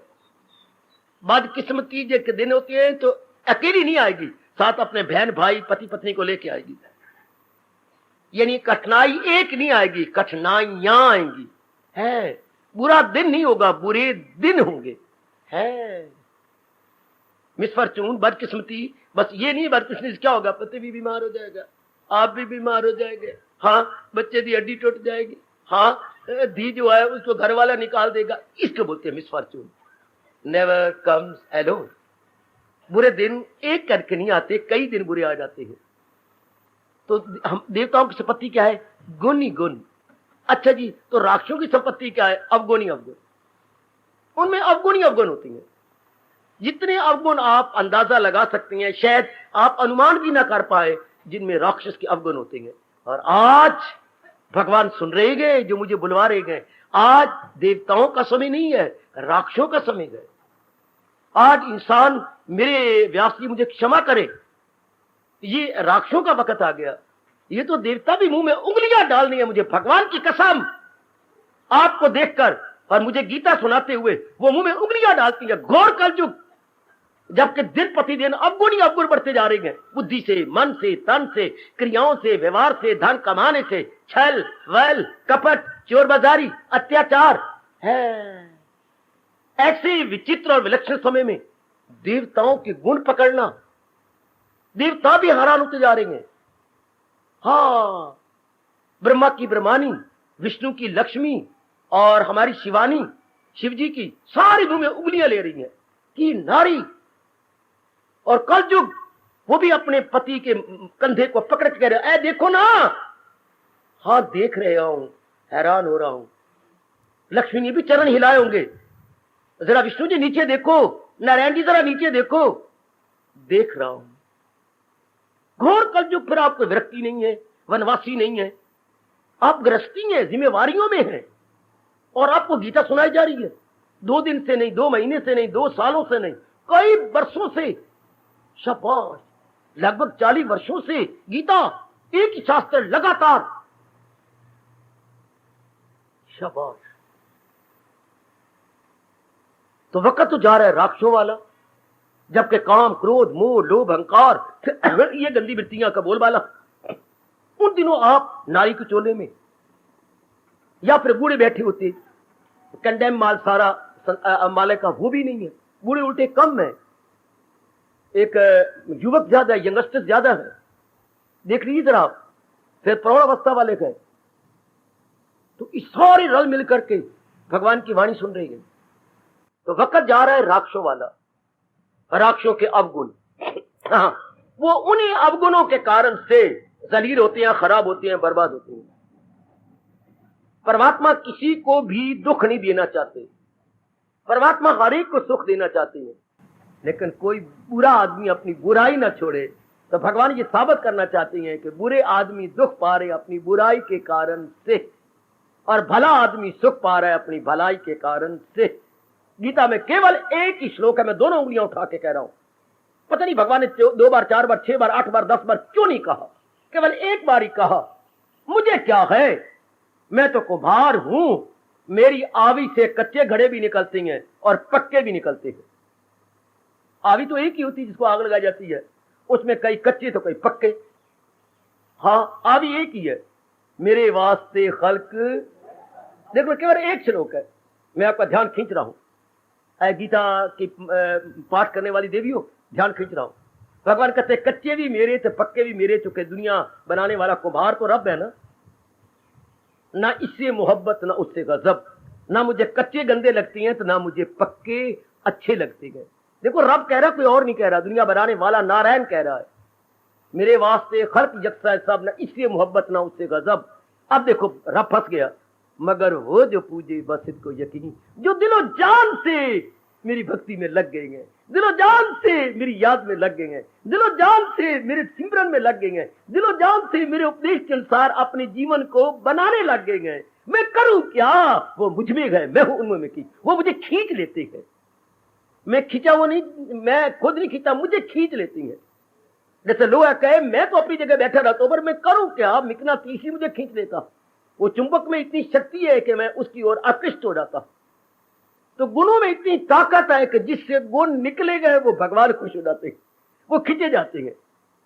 बदकिस्मती के दिन होती है तो अकेली नहीं आएगी, साथ अपने बहन भाई पति पत्नी को लेके आएगी। यानी कठिनाई एक नहीं आएगी, कठिनाइयां आएंगी। है बुरा दिन नहीं होगा, बुरे दिन होंगे। है मिसफॉर्च्यून, बदकिस्मती, बस ये नहीं बदकिस्मती क्या होगा, पति भी बीमार हो जाएगा, आप भी बीमार हो जाएंगे, हाँ बच्चे की हड्डी टूट जाएगी, हाँ धी जो है उसको घर वाला निकाल देगा, इसको बोलते हैं मिसफॉर्च्यून। Never comes alone. बुरे दिन एक करके नहीं आते, कई दिन बुरे आ जाते हैं। तो हम देवताओं की संपत्ति क्या है? गुण ही गुण। अच्छा जी, तो राक्षसों की संपत्ति क्या है? अवगुण ही अवगुण। उनमें अवगुण ही अवगुण होती है। जितने अवगुण आप अंदाजा लगा सकते हैं, शायद आप अनुमान भी ना कर पाए, जिनमें राक्षस के अवगुण होते हैं। और आज भगवान सुन रहे गए, जो मुझे बुलवा रहे गए, आज देवताओं का समय नहीं है, राक्षसों का समय है। आज इंसान, मेरे व्यास जी मुझे क्षमा करें, ये राक्षसों का वक्त आ गया। ये तो देवता भी मुंह में उंगलियां डालनी है मुझे, भगवान की कसम। आपको देखकर और मुझे गीता सुनाते हुए वो मुंह में उंगलियां डालती है। घोर कलयुग, जबकि दिन प्रतिदिन अवगुण ही अवगुण बढ़ते जा रहे हैं। बुद्धि से, मन से, तन से, क्रियाओं से, व्यवहार से, धन कमाने से, छल वैल कपट, चोरबाजारी, अत्याचार है। ऐसे विचित्र और विलक्षण समय में देवताओं के गुण पकड़ना, देवता भी हैरान होते जा रहे हैं। हाँ, ब्रह्मा की ब्रह्मानी, विष्णु की लक्ष्मी और हमारी शिवानी, शिव जी की, सारी मुंह में उंगलियां ले रही हैं कि नारी। और कलयुग, वो भी अपने पति के कंधे को पकड़ के कह रहे, देखो ना। हाँ देख रहे हूं, हैरान हो रहा हूं। लक्ष्मी ने भी चरण हिलाए होंगे, जरा विष्णु जी नीचे देखो, नारायण जी जरा नीचे देखो। देख रहा हूं। घोर कलयुग। फिर आपको विरक्ति नहीं है, वनवासी नहीं है, आप गृहस्थी हैं, जिम्मेवारियों में हैं, और आपको गीता सुनाई जा रही है। 2 दिन से नहीं, 2 महीने से नहीं, 2 सालों से नहीं, कई वर्षों से। शाबाश, लगभग 40 वर्षों से गीता, एक ही शास्त्र लगातार। शाबाश। तो वक्त तो जा रहा है राक्षसों वाला, जबकि काम, क्रोध, मोह, लोभ, अहंकार, ये गंदी वृत्तियां का बोलबाला। उन दिनों आप नारी के चोले में या फिर बूढ़े बैठे होते, कंडेम माल सारा माले का वो भी नहीं है, बूढ़े उल्टे कम है, एक युवक ज्यादा है, यंगस्टर ज्यादा है। देख लीजिए जरा आप, फिर प्रौढ़ावस्था वाले गए। तो इस सारे रल मिलकर के भगवान की वाणी सुन रही है। तो वक्त जा रहा है राक्षसों वाला, राक्षसों के अवगुण। हाँ, वो उन्हीं अवगुणों के कारण से जलील होते हैं, खराब होते हैं, बर्बाद होते हैं। परमात्मा किसी को भी दुख नहीं देना चाहते, परमात्मा हर एक को सुख देना चाहते हैं, लेकिन कोई बुरा आदमी अपनी बुराई ना छोड़े। तो भगवान ये साबित करना चाहते हैं कि बुरे आदमी दुख पा रहे अपनी बुराई के कारण से, और भला आदमी सुख पा रहा है अपनी भलाई के कारण से। गीता में केवल एक ही श्लोक है, मैं दोनों उंगलियां उठा के कह रहा हूं। पता नहीं भगवान ने 2 बार, 4 बार, 6 बार, 8 बार, 10 बार क्यों नहीं कहा, केवल एक बार ही कहा। मुझे क्या है, मैं तो कुम्हार हूं, मेरी आवी से कच्चे घड़े भी निकलते हैं और पक्के भी निकलते हैं। आवी तो एक ही होती है जिसको आग लगाई जाती है, उसमें कई कच्चे तो कई पक्के। हाँ, आवी एक ही है। मेरे वास्ते खल्क, देखो केवल एक श्लोक है, मैं आपका ध्यान खींच रहा हूं। गीता की पाठ करने वाली देवियों, ध्यान खींच रहा हूं। भगवान कहते कच्चे भी मेरे थे, पक्के भी मेरे, चुके दुनिया बनाने वाला कुम्हार तो रब है ना इससे मोहब्बत ना उससे गजब। ना मुझे कच्चे गंदे लगते हैं तो ना मुझे पक्के अच्छे लगते हैं। देखो रब कह रहा, कोई और नहीं कह रहा, दुनिया बनाने वाला नारायण कह रहा है, मेरे वास्ते खल्क यकसा सब, न इससे मोहब्बत ना उससे गजब। अब देखो रब फंस गया, मगर वो जो पूजे बस इनको यकीन, जो दिलो जान से मेरी भक्ति में लग गए हैं, दिलो जान से मेरी याद में लग गए हैं, दिलो जान से मेरे सिमरन में लग गए हैं, दिलो जान से मेरे उपदेश के अनुसार अपने जीवन को बनाने लग गए हैं। मैं करूं क्या? वो मुझ में गए, मैं हूं उनमें की, वो मुझे खींच लेते हैं। मैं खींचा वो नहीं, मैं खुद नहीं खींचा, मुझे खींच लेती है। जैसे लोहा कहे मैं तो अपनी जगह बैठा रहता हूं, पर मैं करूं क्या? मिकनातीसी मुझे खींच लेता। वो चुंबक में इतनी शक्ति है कि मैं उसकी ओर आकृष्ट हो जाता। तो गुणों में इतनी ताकत है कि जिससे गुण निकले गए वो भगवान खुश हो जाते हैं, वो खींचे जाते हैं।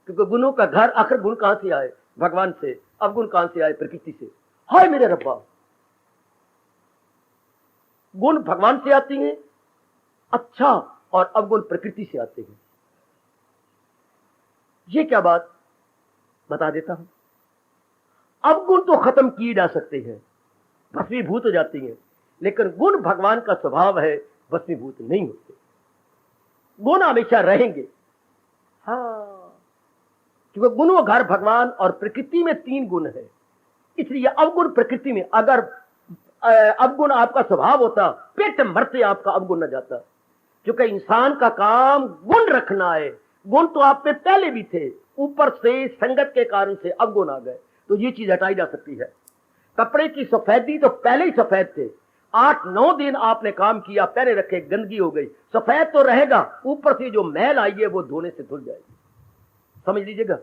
क्योंकि गुणों का घर, आखिर गुण कहां से आए? भगवान से। अब गुण कहां से आए? प्रकृति से। हाय मेरे रब्बा, गुण भगवान से आती हैं, अच्छा, और अवगुण प्रकृति से आते हैं। ये क्या बात बता देता हूं। अवगुण तो खत्म किए जा सकते हैं, भस्मीभूत हो जाती हैं, लेकिन गुण भगवान का स्वभाव है, भस्मीभूत नहीं होते। गुण हमेशा रहेंगे। हाँ, क्योंकि गुणों घर भगवान और प्रकृति में 3 गुण है, इसलिए अवगुण प्रकृति में। अगर अवगुण आपका स्वभाव होता, पेट मरते आपका अवगुण न जाता। क्योंकि इंसान का काम गुण रखना है। गुण तो आप में पहले भी थे, ऊपर से संगत के कारण से अवगुण आ गए, तो ये चीज हटाई जा सकती है। कपड़े की सफेदी तो पहले ही सफेद थे, 8-9 दिन आपने काम किया, पहले रखे, गंदगी हो गई, सफेद तो रहेगा, ऊपर से जो मैल आई है वो धोने से धुल जाएगी। समझ लीजिएगा,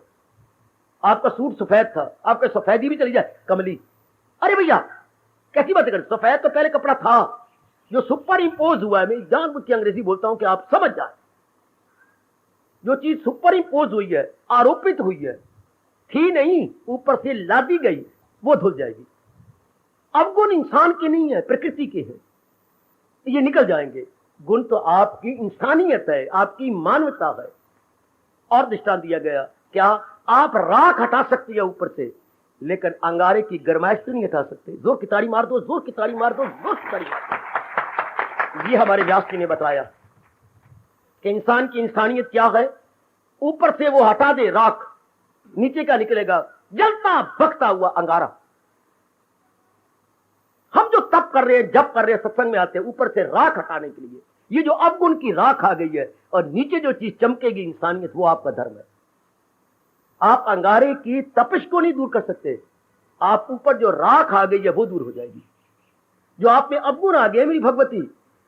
आपका सूट सफेद था, आपका सफेदी भी चली जाए, कमली, अरे भैया कैसी बात कर, सफेद तो पहले कपड़ा था, जो सुपर इंपोज हुआ है। मैं जानबूझ के अंग्रेजी बोलता हूं कि आप समझ जाए। जो चीज सुपर इंपोज हुई है, आरोपित हुई है, थी नहीं, ऊपर से लादी गई, वो धुल जाएगी। अवगुण इंसान के नहीं है, प्रकृति के हैं, ये निकल जाएंगे। गुण तो आपकी इंसानियत है, आपकी मानवता है। और दृष्टांत दिया गया, क्या आप राख हटा सकती है ऊपर से, लेकिन अंगारे की गर्माइश तो नहीं हटा सकते। जोर की ताड़ी मार दो, जोर की ताड़ी मार दो, जोर की ताड़ी मार दो। ये हमारे व्यास जी ने बताया कि इंसान की इंसानियत क्या है। ऊपर से वो हटा दे राख, नीचे का निकलेगा जलता भखता हुआ अंगारा। हम जो तप कर रहे हैं, जप कर रहे हैं, सत्संग में आते हैं, ऊपर से राख हटाने के लिए। ये जो अवगुण की राख आ गई है और नीचे जो चीज चमकेगी इंसानियत, वो आपका धर्म है। आप अंगारे की तपिश को नहीं दूर कर सकते, आप ऊपर जो राख आ गई है वो दूर हो जाएगी। जो आप में अवगुण आ गए मेरी Bhagwati,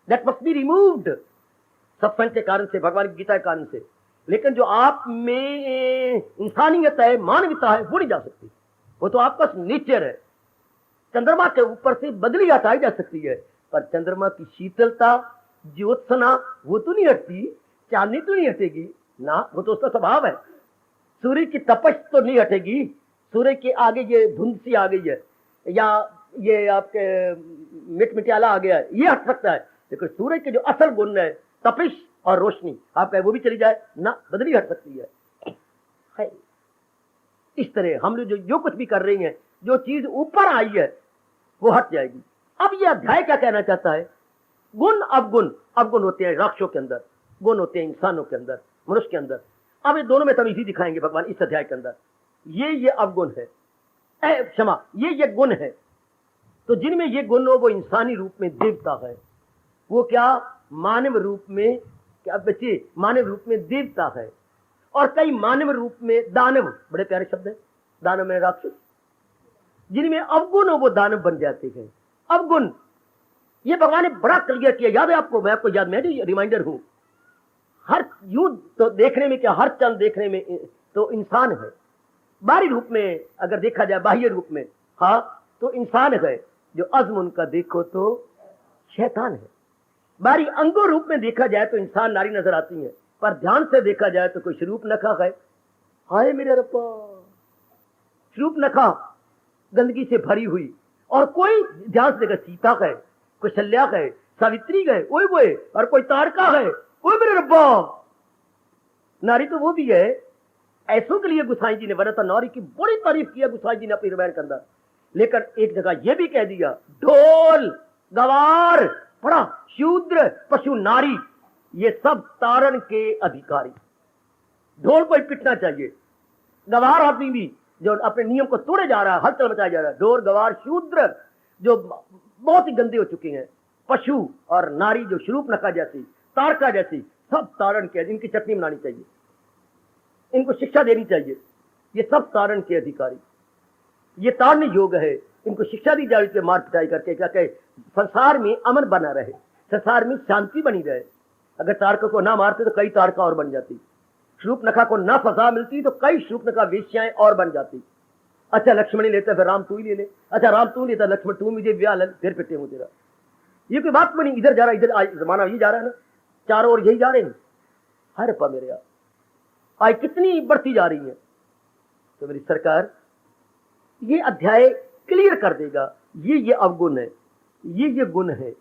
that must be removed, सत्संग के कारण से, भगवान की गीता के कारण से। लेकिन जो आप में इंसानियत है, मानवता है, वो नहीं जा सकती, वो तो आपका नेचर है। चंद्रमा के ऊपर से बदली हटाई जा सकती है, पर चंद्रमा की शीतलता, ज्योत्सना, वो तो नहीं हटती, चांदनी तो नहीं हटेगी ना, वो तो उसका स्वभाव है। सूर्य की तपश तो नहीं हटेगी, सूर्य के आगे ये धुंध सी आ गई है, या ये आपके मिटमिटियाला आ गया है, ये हट सकता है। लेकिन सूर्य के जो असल गुण है, तपिश और रोशनी, आप कहे वो भी चली जाए ना, बदली हट सकती है। इस तरह हम लोग जो कुछ भी कर रही हैं, जो चीज ऊपर आई है वो हट जाएगी। अब ये अध्याय क्या कहना चाहता है? गुण अवगुण, अवगुण होते हैं राक्षसों के अंदर, गुण होते हैं इंसानों के अंदर, मनुष्य के अंदर। अब ये दोनों में तमीज़ी दिखाएंगे भगवान इस अध्याय के अंदर। ये अवगुण है, क्षमा, ये गुण है। तो जिनमें ये गुण हो वो इंसानी रूप में देवता है, वो क्या मानव रूप में, क्या बच्चे, मानव रूप में देवता है, और कई मानव रूप में दानव, बड़े प्यारे शब्द है, दानव में राक्षस। जिनमें अवगुण हो वो दानव बन जाते हैं। अवगुण ये भगवान ने बड़ा क्लियर किया, याद है आपको? मैं आपको याद, मैं रिमाइंडर हूं। हर यूं तो देखने में क्या, हर चंद देखने में तो इंसान है, बाहरी रूप में अगर देखा जाए, बाह्य रूप में, हाँ तो इंसान है। जो अज़्म उनका देखो तो शैतान है। बाहरी अंगों रूप में देखा जाए तो इंसान नारी नजर आती है, पर ध्यान से देखा जाए तो कोई शरूप नखा है। हाय मेरे रब्बा, शरूप नखा गंदगी से भरी हुई, और कोई ध्यान से देखा, सीता है, कोई शल्या है, सावित्री है, ओए वो, और कोई तारका है, ओए मेरे रब्बा। नारी तो वो भी है। ऐसों के लिए गुसाई जी ने वर्णता नारी की बड़ी तारीफ किया गुसाई जी ने अपनी रामायण के अंदर। लेकिन एक जगह यह भी कह दिया, ढोल गवार, बड़ा शूद्र पशु नारी, ये सब तारण के अधिकारी। ढोल को ही पिटना चाहिए। गवार आदमी भी जो अपने नियम को तोड़े जा रहा है, हलचल मचाया जा रहा है, ढोर गवार शूद्र जो बहुत ही गंदे हो चुके हैं, पशु और नारी जो शूर्पणखा जैसी, तारका जैसी, सब तारण के, इनकी चटनी बनानी चाहिए, इनको शिक्षा देनी चाहिए। ये सब तारण के अधिकारी, ये ताड़ने योग्य है, इनको शिक्षा दी जाए पे मार पिटाई करके, क्या कहे संसार में अमन बना रहे, संसार में शांति बनी रहे। अगर तारका को ना मारते तो कई तारका और बन जाती, शूर्पणखा को ना सजा मिलती तो कई शूर्पणखा वेश्याएं और बन जाती। अच्छा लक्ष्मण ही लेता, फिर राम तू ही ले ले, अच्छा राम तू लेता, लक्ष्मण तू मुझे ब्याह ले, फिर पिटे हूं तेरा। ये कोई बात बनी, इधर जा रहा इधर, जमाना ये जा रहा है ना, चारों ओर यही जा रहे हैं। हर पा मेरे यार आय कितनी बढ़ती जा रही है। तो मेरी सरकार ये अध्याय क्लियर कर देगा, ये अवगुण है, ये गुण है।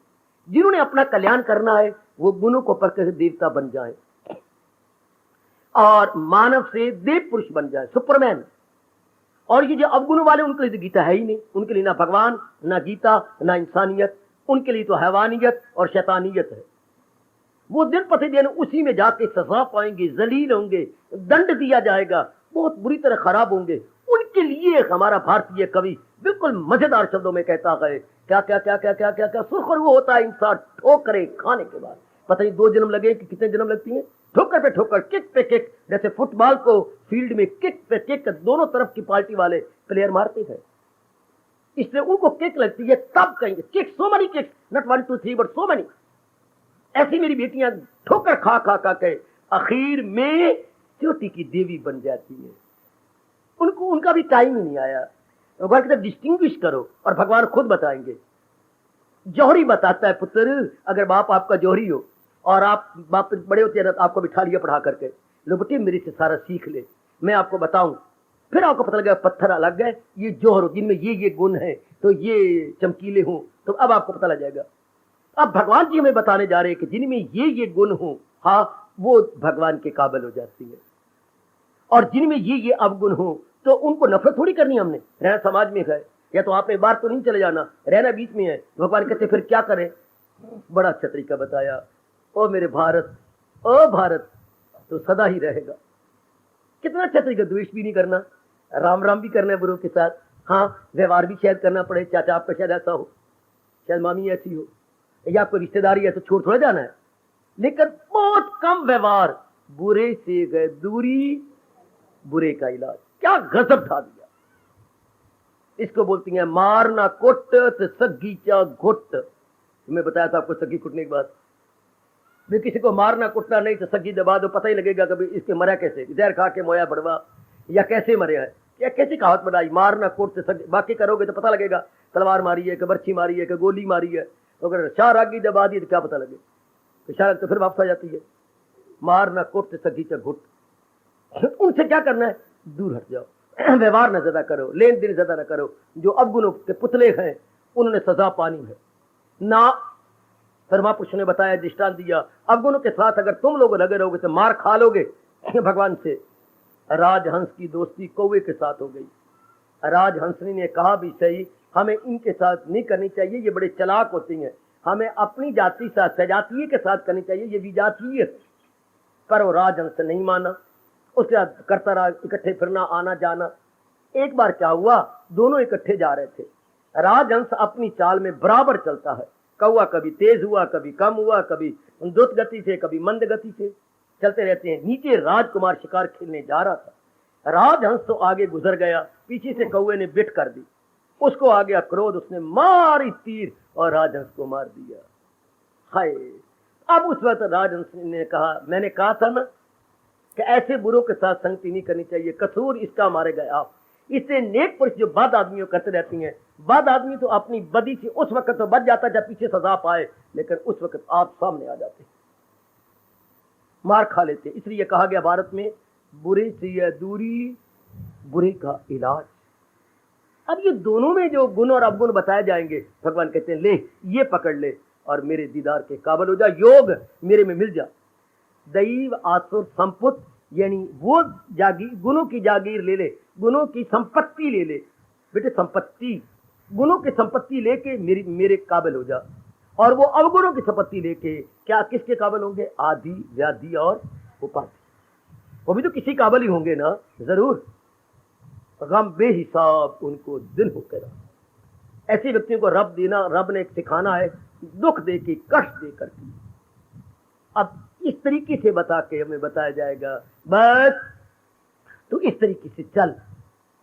जिन्होंने अपना कल्याण करना है वो गुणों को पकड़ देवता बन जाए और मानव से देव पुरुष बन जाए, सुपरमैन। और ये जो अवगुण वाले उनके लिए तो गीता है ही नहीं, उनके लिए ना भगवान, ना गीता, ना इंसानियत, उनके लिए तो हैवानियत और शैतानियत है। वो दिन प्रतिदिन उसी में जाके सजा पाएंगे, जलील होंगे, दंड दिया जाएगा, बहुत बुरी तरह खराब होंगे। उनके लिए हमारा भारतीय कवि बिल्कुल मजेदार शब्दों में कहता है, क्या क्या क्या क्या क्या क्या क्या सुरखर वो होता है इंसान ठोकरे खाने के बाद, पता नहीं 2 जन्म लगे कि कितने जन्म लगती हैं, ठोकर पे ठोकर, किक पे किक, जैसे फुटबॉल को फील्ड में किक पे किक दोनों तरफ की पार्टी वाले प्लेयर मारते हैं, इसलिए उनको किक लगती है। तब कहेंगे kick, so many kicks, not 1 2 3 but so many. ऐसी मेरी बेटियां ठोकर खा खा खा के आखिर में चोटी की देवी बन जाती है। उनको उनका भी टाइम ही नहीं आया। भगवान कहते डिस्टिंग्विश करो, और भगवान खुद बताएंगे। जौहरी बताता है, पुत्र अगर बाप आपका जौहरी हो और आप बाप बड़े होते हैं आपको बिठा लिया पढ़ा करके, लो बेटे मेरे से सारा सीख ले, मैं आपको बताऊं, फिर आपको पता लगा पत्थर अलग है, ये जौहर हो जिनमें ये गुण है, तो ये चमकीले हो, तो अब आपको पता लग जाएगा। अब भगवान जी हमें बताने जा रहे हैं कि जिनमें ये गुण हो, हाँ वो भगवान के काबिल हो जाती है, और जिनमें ये अवगुण हो तो उनको नफरत थोड़ी करनी हमने। रहना समाज में है, या तो आपने बाहर तो नहीं चले जाना, रहना बीच में है। भगवान कहते फिर क्या करें, बड़ा अच्छा तरीका बताया, ओ मेरे भारत, ओ भारत तो सदा ही रहेगा। कितना अच्छा तरीका, द्वेष भी नहीं करना, राम राम भी करना है बुरों के साथ, हाँ व्यवहार भी शायद करना पड़े, चाचा आपका शायद ऐसा हो, शायद मामी ऐसी हो, या आपको रिश्तेदारी है तो छोड़ थोड़ा जाना है, लेकिन बहुत कम व्यवहार, बुरे से गए दूरी, बुरे का इलाज। क्या गजब था दिया, इसको बोलती हैं मारना कुट तो सग्गी चा घुट। मैं बताया था आपको सग्गी कुटने के बाद, भी किसी को मारना कुटना नहीं तो सग्गी दबा दो, पता ही लगेगा कभी इसके मरा कैसे, जहर खा के मोया बड़वा, या कैसे मरे है, या कैसी कहावत बनाई, मारना कुट तो सग्गी। बाकी करोगे तो पता लगेगा तलवार मारी है कि बर्छी मारी है कि गोली मारी है, तो अगर शार आगी दबा दी तो क्या पता लगे, तो शायद तो फिर वापस आ जाती है। मारना कुट तो सग्गी चा घुट। उनसे क्या करना है, दूर हट जाओ, व्यवहार न ज्यादा करो, लेन देन ज्यादा न करो। जो अवगुणों के पुतले हैं उन्होंने सजा पानी है ना। फिर महापुरुष ने बताया, दृष्टांत दिया, अवगुणों के साथ अगर तुम लोग लगे रहोगे तो मार खा लोगे भगवान से। राजहंस की दोस्ती कौवे के साथ हो गई। राजहंसनी ने कहा भी सही, हमें इनके साथ नहीं करनी चाहिए, ये बड़े चालाक होती हैं, हमें अपनी जाति साथ सजातीय के साथ करनी चाहिए, ये विजातीय। पर वो राजहंस नहीं माना, उसके बाद करता रहा, इकट्ठे फिरना आना जाना। एक बार क्या हुआ, दोनों इकट्ठे जा रहे थे, राजहंस अपनी चाल में बराबर चलता है, कौवा कभी तेज हुआ, कभी कम हुआ, कभी द्रुत गति से, कभी मंद गति से चलते रहते हैं। नीचे राजकुमार शिकार खेलने जा रहा था, राजहंस तो आगे गुजर गया, पीछे से कौवे ने बिट कर दी, उसको आ गया क्रोध, उसने मारी तीर और राजहंस को मार दिया। हाय, अब उस वक्त राजहंस ने कहा, मैंने कहा था ना कि ऐसे बुरों के साथ संगति नहीं करनी चाहिए, कसूर इसका मारे गए आप। इससे नेक पुरुष जो बद आदमियों करते रहती हैं, बद आदमी तो अपनी बदी से उस वक्त तो बच जाता जब पीछे सजा पाए, लेकिन उस वक्त आप सामने आ जाते, मार खा लेते। इसलिए कहा गया भारत में, बुरे से दूरी, बुरे का इलाज। अब ये दोनों में जो गुण और अवगुण बताए जाएंगे, भगवान कहते हैं ले ये पकड़ ले और मेरे दीदार के काबिल हो जा, योग मेरे में मिल जा। दैव आसुर संपुत, यानी वो जागीर, गुणों की जागीर ले ले, गुणों की संपत्ति ले ले बेटे, संपत्ति, गुणों की संपत्ति लेके मेरे काबिल हो जा। और वो अवगुणों की संपत्ति लेके क्या किसके काबिल होंगे? आदि, व्याधि और उपाधि। वो भी तो किसी काबिल ही होंगे ना, जरूर। गम बेहिसाब उनको दिन होकर, ऐसे व्यक्तियों को रब देना, रब ने सिखाना है दुख दे के, कष्ट दे करके। अब इस तरीके से बता के हमें बताया जाएगा, बस तो इस तरीके से चल।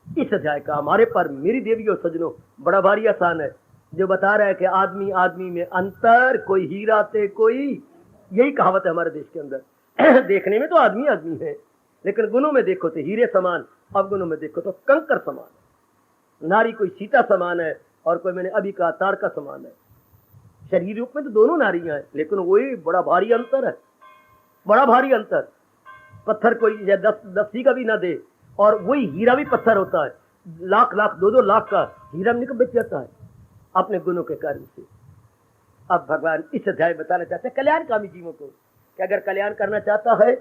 इस अध्याय का हमारे पर मेरी देवी और सजनों बड़ा भारी आसान है, जो बता रहा है कि आदमी आदमी में अंतर, कोई हीरा ते कोई, यही कहावत है हमारे देश के अंदर। देखने में तो आदमी आदमी है, लेकिन गुणों में देखो तो हीरे समान, अवगुणों में देखो तो कंकर समान। नारी कोई सीता समान है और कोई, मैंने अभी कहा, तारका समान है। शरीर रूप में तो दोनों नारियां हैं, लेकिन वही बड़ा भारी अंतर है, बड़ा भारी अंतर। पत्थर कोई 10 का भी ना दे, और वही हीरा भी पत्थर होता है, लाख लाख 2-2 लाख का हीरा निकल बच जाता है अपने गुणों के कारण से। अब भगवान इस अध्याय बताना चाहते हैं कल्याणकामी जीवों को कि अगर कल्याण करना चाहता है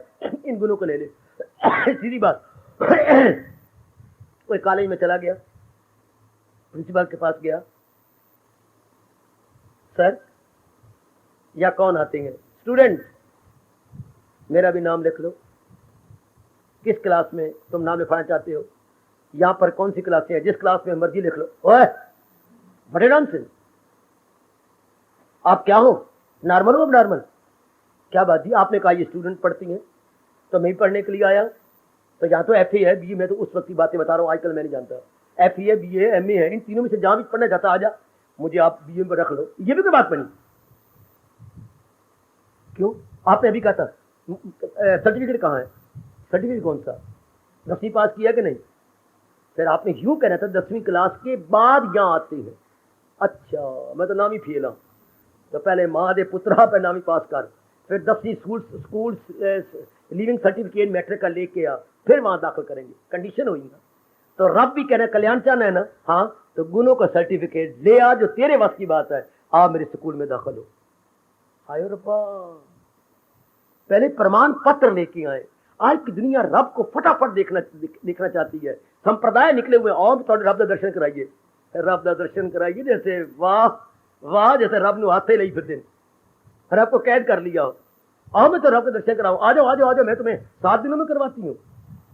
इन गुणों को ले ले। सीधी बात। कोई कॉलेज में चला गया, प्रिंसिपल के पास गया, सर, या कौन आते हैं स्टूडेंट, मेरा भी नाम लिख लो, किस क्लास में तुम नाम लिखवाना चाहते हो, यहां पर कौन सी क्लासें हैं, जिस क्लास में मर्जी लिख लो। ओए बड़े नॉनसेंस, आप क्या हो, नॉर्मल हो? अब नॉर्मल क्या बात जी? आपने कहा ये स्टूडेंट पढ़ती हैं, तो मैं ही पढ़ने के लिए आया। तो यहाँ तो FA है, BA, मैं तो उस वक्त की बातें बता रहा हूँ, आजकल मैं नहीं जानता। FA है, BA है, MA है, इन तीनों में से जहां भी पढ़ना चाहता आ जा, मुझे आप BA में रख लो। ये भी कोई बात बनी? क्यों? आपने अभी कहा था सर्टिफिकेट कहाँ है? सर्टिफिकेट कौन सा? 10वीं पास किया कि नहीं? फिर आपने यूं कहना था 10वीं क्लास के बाद यहाँ आते हैं। अच्छा, मैं तो नाम ही फेल हूं। तो पहले माँ दे पुत्रा पे नाम ही पास कर, फिर 10वीं स्कूल लिविंग सर्टिफिकेट मैट्रिक का लेके आ, फिर वहां दाखिल करेंगे। कंडीशन हुई ना। तो रब भी कहना कल्याण चाहना है ना, हाँ, तो गुणों का सर्टिफिकेट ले आ, जो तेरे वश की बात है, आ मेरे स्कूल में दाखिल हो। आयो रब्बा, पहले प्रमाण पत्र लेके आए। आज की दुनिया रब को फटाफट देखना चाहती है। संप्रदाय निकले हुए, और थोड़े रब का दर्शन कराइए, रब का दर्शन कराइए, जैसे वाह वाह, जैसे रब ने हाथे ली फिर दिन रब को कैद कर लिया। आओ मैं तो रब का दर्शन कराऊं, आ जाओ आ जाओ आ जाओ, मैं तुम्हें 7 दिनों में करवाती हूँ।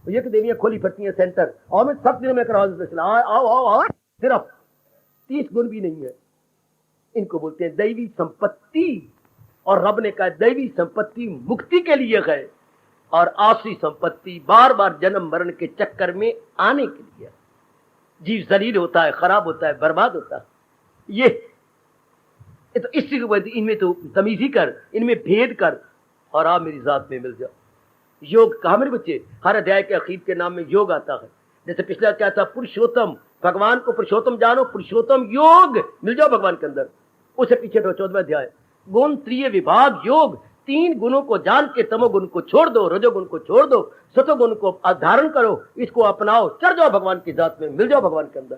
ये कि देवियां खोली फिरती हैं सेंटर, और मैं 7 दिनों में करवा दर्शन। आओ आओ आओ, सिर्फ 30 गुण भी नहीं है। इनको बोलते हैं दैवी संपत्ति। और रब ने कहा दैवी संपत्ति मुक्ति के लिए है, और आसुरी संपत्ति बार बार जन्म मरण के चक्कर में आने के लिए। जीव जलील होता है, खराब होता है, बर्बाद होता है। ये तो इसी को बोलते, इनमें तो तमीजी कर, इनमें भेद कर, और आप मेरी जात में मिल जाओ। योग कहा मेरे बच्चे, हर अध्याय के अखीर के नाम में योग आता है। जैसे पिछला क्या था, पुरुषोत्तम, भगवान को पुरुषोत्तम जानो, पुरुषोत्तम योग मिल जाओ भगवान के अंदर। उससे पीछे 14वां अध्याय, गुण त्रिय विभाग योग। 3 गुणों को जान के तमोगुण को छोड़ दो, रजोगुण को छोड़ दो, सतोगुण को धारण करो, इसको अपनाओ, चढ़ जाओ भगवान की जात में, मिल जाओ भगवान के अंदर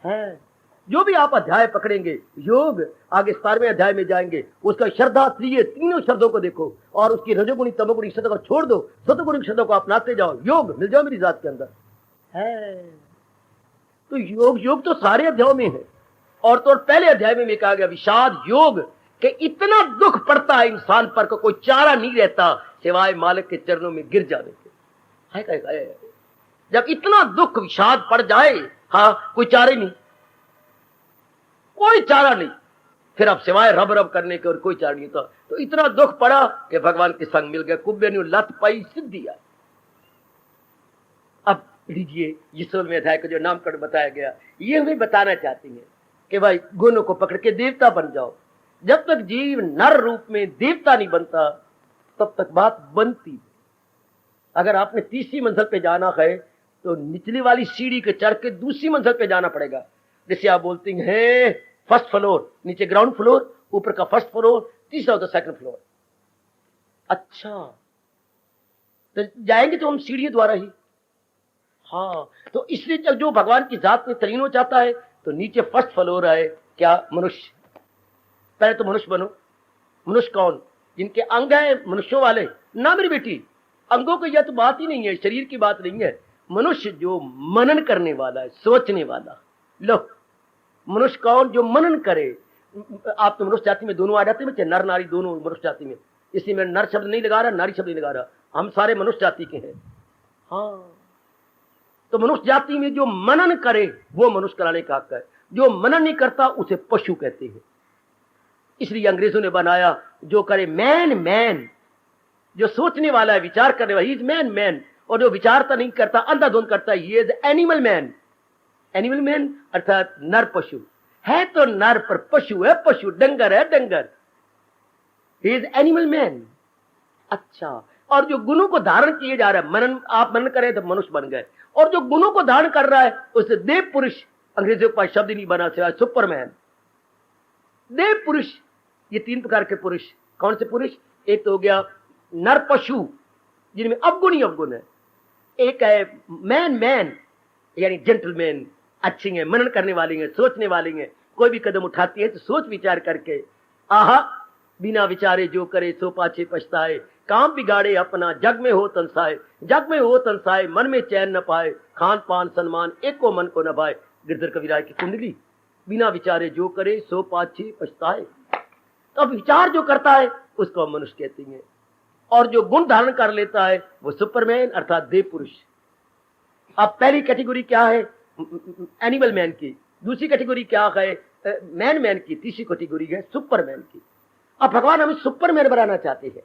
है। जो भी आप अध्याय पकड़ेंगे योग, आगे 17वें अध्याय में जाएंगे, उसका श्रद्धा त्रिय, तीनों शब्दों को देखो, और उसकी रजोगुणी तमोगुणी शब्दों को छोड़ दो, सतोगुणी शब्दों को अपनाते जाओ, योग मिल जाओ मेरी जात के अंदर है। तो योग तो सारे अध्यायों में है। और तो पहले अध्याय में कहा गया विषाद योग, कि इतना दुख पड़ता है इंसान पर को कोई चारा नहीं रहता सिवाय मालिक के चरणों में गिर जाने के। जब इतना दुख विषाद पड़ जाए, हाँ, कोई चारे नहीं, कोई चारा नहीं, फिर अब सिवाय रब रब करने के और कोई चारा नहीं था। तो इतना दुख पड़ा कि भगवान के संग मिल गया, कुब्बे ने लत पाई, सिद्धि आई। अब लीजिए ये 16वें अध्याय का जो नामकरण बताया गया, ये हमें बताना चाहती है कि भाई गुणों को पकड़ के देवता बन जाओ। जब तक जीव नर रूप में देवता नहीं बनता, तब तक बात बनती। अगर आपने 30वीं मंजिल पे जाना है, तो निचली वाली सीढ़ी के चढ़ के दूसरी मंजिल पे जाना पड़ेगा। जैसे आप बोलते हैं फर्स्ट फ्लोर, नीचे ग्राउंड फ्लोर, ऊपर का फर्स्ट फ्लोर, तीसरा होता सेकंड फ्लोर। अच्छा, तो जाएंगे तो हम सीढ़ी द्वारा ही। हाँ, तो इसलिए जो भगवान की जात में तलीन हो जाता है, तो नीचे फर्स्ट फ्लोर है क्या, मनुष्य। पहले तो मनुष्य बनो। मनुष्य कौन? जिनके अंग है मनुष्यों वाले ना मेरी बेटी, अंगों की यह तो बात ही नहीं है, शरीर की बात नहीं है। मनुष्य जो मनन करने वाला है, सोचने वाला। लो, मनुष्य कौन? जो मनन करे, आप तो मनुष्य जाति में दोनों आ जाते हैं, चाहे नर नारी दोनों मनुष्य जाति में, इसलिए मैं नर शब्द नहीं लगा रहा, नारी शब्द नहीं लगा रहा, हम सारे मनुष्य जाति के हैं। हाँ, तो मनुष्य जाति में जो मनन करे वो मनुष्य कराने का हक है, जो मनन नहीं करता उसे पशु कहते हैं। इसलिए अंग्रेजों ने बनाया जो करे मैन मैन, जो सोचने वाला है, विचार करने वाला, ही इज मैन मैन, और जो विचारता नहीं करता, अंधाधुंध करता है, ये is animal man. Animal man अर्थात नर पशु है, तो नर पर पशु है, पशु डंगर है, डंगर, ही इज एनिमल मैन। अच्छा, और जो गुणों को धारण किए जा रहा है, मनन, आप मनन करें तो मनुष्य बन गए, और जो गुणों को धारण कर रहा है उसे देव पुरुष, अंग्रेजों के पास शब्द ही नहीं बना सिवाय सुपरमैन। देव पुरुष, ये तीन प्रकार के पुरुष। कौन से पुरुष? एक तो हो गया नर पशु जिनमें अवगुण ही अवगुण है, एक है मैन मैन यानी जेंटलमैन, अच्छे हैं, मनन करने वाले हैं, सोचने वाले हैं, कोई भी कदम उठाती है तो सोच विचार करके, आहा बिना विचारे जो करे सो पाछे पछताए, काम बिगाड़े अपना जग में हो तनसाए, जग में हो तनसाए, मन में चैन न पाए, खान पान सन्मान एक को मन को न पाए। गिरधर कविराय की कुंडली, बिना विचारे जो करे सो पाछे पछताए। तो अब विचार जो करता है उसको हम मनुष्य कहते हैं, और जो गुण धारण कर लेता है वो सुपरमैन अर्थात देव पुरुष। अब पहली कैटेगरी क्या है? एनिमल मैन की। दूसरी कैटेगरी क्या है? मैन मैन की। तीसरी कैटेगरी है सुपरमैन की। अब भगवान हमें सुपरमैन बनाना चाहते हैं,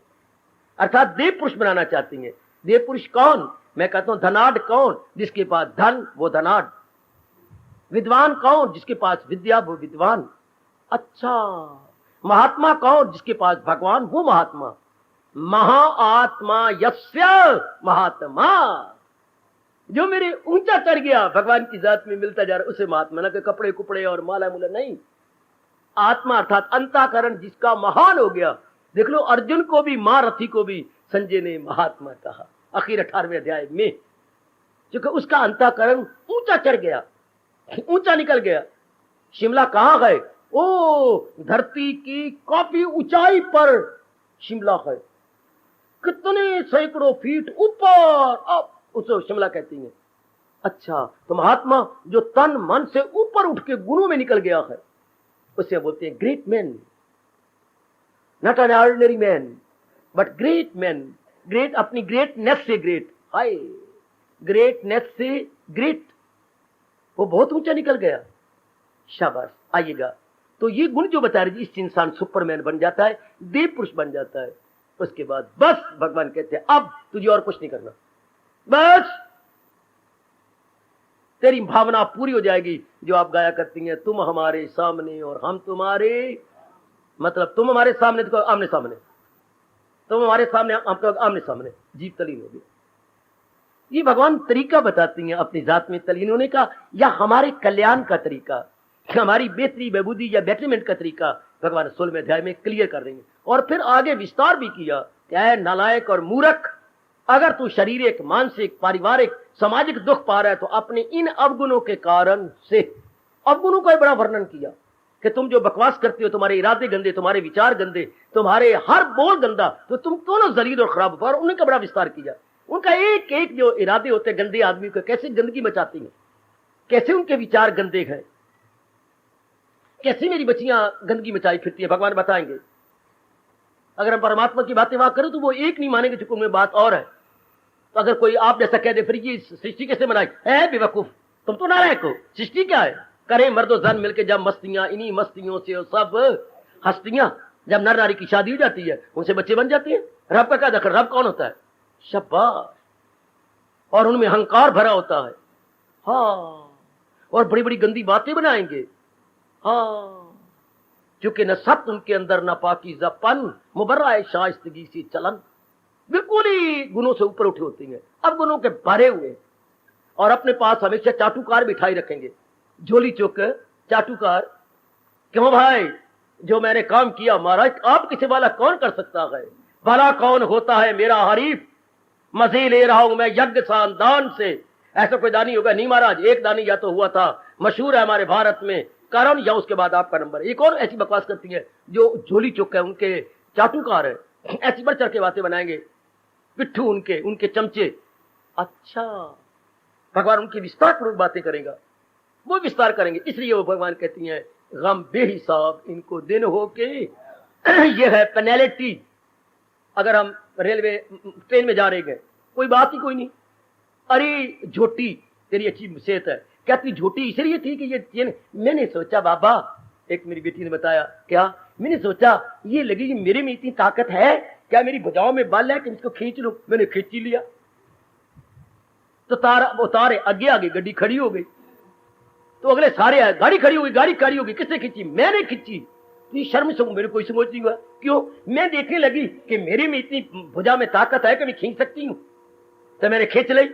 अर्थात देव पुरुष बनाना चाहते हैं। देव पुरुष कौन? मैं कहता हूं धनाढ़ कौन? जिसके पास धन वो धनाढ़। विद्वान कौन? जिसके पास विद्या वो विद्वान। अच्छा, महात्मा कौन? जिसके पास भगवान वो महात्मा। महाआत्मा यस्य महात्मा, जो मेरे ऊंचा चढ़ गया, भगवान की जात में मिलता जा रहा, उसे महात्मा। ना कि कपड़े कुपड़े और माला मुला नहीं, आत्मा अर्थात अंतःकरण जिसका महान हो गया। देख लो, अर्जुन को भी, महारथी को भी संजय ने महात्मा कहा आखिर 18वें अध्याय में, क्योंकि उसका अंतःकरण ऊंचा चढ़ गया, ऊंचा निकल गया। शिमला कहां है? ओ धरती की काफी ऊंचाई पर शिमला है, कितने सैकड़ों फीट ऊपर, अब उसे शिमला कहती है। अच्छा, तो महात्मा जो तन मन से ऊपर उठ के गुणों में निकल गया है उसे बोलते हैं great man. Not an ordinary man but great man. Great अपनी ग्रेटनेस से ग्रेट, हाय ग्रेटनेस से ग्रेट, वो बहुत ऊंचा निकल गया। शाबाश, आइएगा। तो ये गुण जो बता रहे, इससे इंसान सुपरमैन बन जाता है, देव पुरुष बन जाता है। उसके बाद बस भगवान कहते हैं अब तुझे और कुछ नहीं करना, बस तेरी भावना पूरी हो जाएगी जो आप गाया करती हैं, तुम हमारे सामने और हम तुम्हारे, मतलब तुम हमारे सामने तो आमने सामने, तुम हमारे सामने हम तो आमने सामने, जीव तलीन होगी। ये भगवान तरीका बताती हैं अपनी जात में तलीन होने का, या हमारे कल्याण का तरीका, हमारी बेहतरी बेबूदी या बेटरमेंट का तरीका भगवान 16वें अध्याय में क्लियर कर देंगे। और फिर आगे विस्तार भी किया, क्या है नालायक और मूर्ख, अगर तू शारीरिक, मानसिक, पारिवारिक, सामाजिक दुख पा रहा है तो अपने इन अवगुणों के कारण से, अवगुणों का बड़ा वर्णन किया कि तुम जो बकवास करते हो, तुम्हारे इरादे गंदे, तुम्हारे विचार गंदे, तुम्हारे हर बोल गंदा, तो तुम क्यों जलील और खराब हो। उनका बड़ा विस्तार किया, उनका एक एक जो इरादे होते गंदे आदमी को कैसे गंदगी मचाती हैं, कैसे उनके विचार गंदे हैं, कैसे मेरी बच्चियां गंदगी मचाई फिरती है, भगवान बताएंगे। अगर हम परमात्मा की बातें वहां करें तो वो एक नहीं मानेंगे, चुकूंगे बात और है। तो अगर कोई आप जैसा कह दे फिर ये सृष्टि कैसे बनाई है, बेवकूफ तुम तो नालायक हो, सृष्टि क्या है। करें मर्दो जन मिलकर जब मस्तियां, इन्हीं मस्तियों से सब हस्तियां, जब नर नारी की शादी हो जाती है उनसे बच्चे बन जाते हैं। रब का क्या दखल, रब कौन होता है? शाबाश। और उनमें अहंकार भरा होता है, हाँ, और बड़ी बड़ी गंदी बातें बनाएंगे, हाँ, क्योंकि न सत्य उनके अंदर, न पाकीज़ापन, मुबर्रा शाइस्तगी से चलन, बिल्कुल ही गुणों से ऊपर उठे होती हैं, अब गुणों के भरे हुए, और अपने पास हमेशा चाटुकार बिठाई रखेंगे, झोली चुक चाटुकार। क्यों भाई, जो मैंने काम किया महाराज आप किसी वाला कौन कर सकता है, भला कौन होता है मेरा हरीफ, मजे ले रहा हूं मैं यज्ञ दान से। ऐसा कोई दानी होगा? नहीं महाराज, एक दानी या तो हुआ था, मशहूर है हमारे भारत में, कारण या उसके बाद आपका नंबर। एक और ऐसी बकवास करती है जो झोली चुक है, उनके चाटुकार है, ऐसी बढ़ चढ़ के बातें बनाएंगे, पिट्ठू उनके चमचे। अच्छा, भगवान उनकी विस्तार पूर्वक बातें करेगा, वो विस्तार करेंगे। इसलिए वो भगवान कहती हैं गम बेहिसाब इनको दिन हो के ये है पेनल्टी। अगर हम रेलवे ट्रेन में जा रहे गए, कोई बात ही कोई नहीं, अरे झोटी तेरी अच्छी सेहत है, क्या तेरी झोटी इसलिए थी कि ये मैंने सोचा बाबा, एक मेरी बेटी ने बताया, क्या मैंने सोचा ये लगी कि मेरे में इतनी ताकत है, क्या मेरी भुजाओं में बल है कि इसको खींच लूं, मैंने खींच ही लिया। तो उतारे आगे आगे गड्डी खड़ी हो गई, तो अगले सारे आए, गाड़ी खड़ी हो गई, किसने खींची? मैंने खींची। तो शर्म से मेरे कोई समझ नहीं हुआ, क्यों? मैं देखने लगी कि मेरे में इतनी भुजा में ताकत है कि मैं खींच सकती हूं, तो मैंने खींच ली।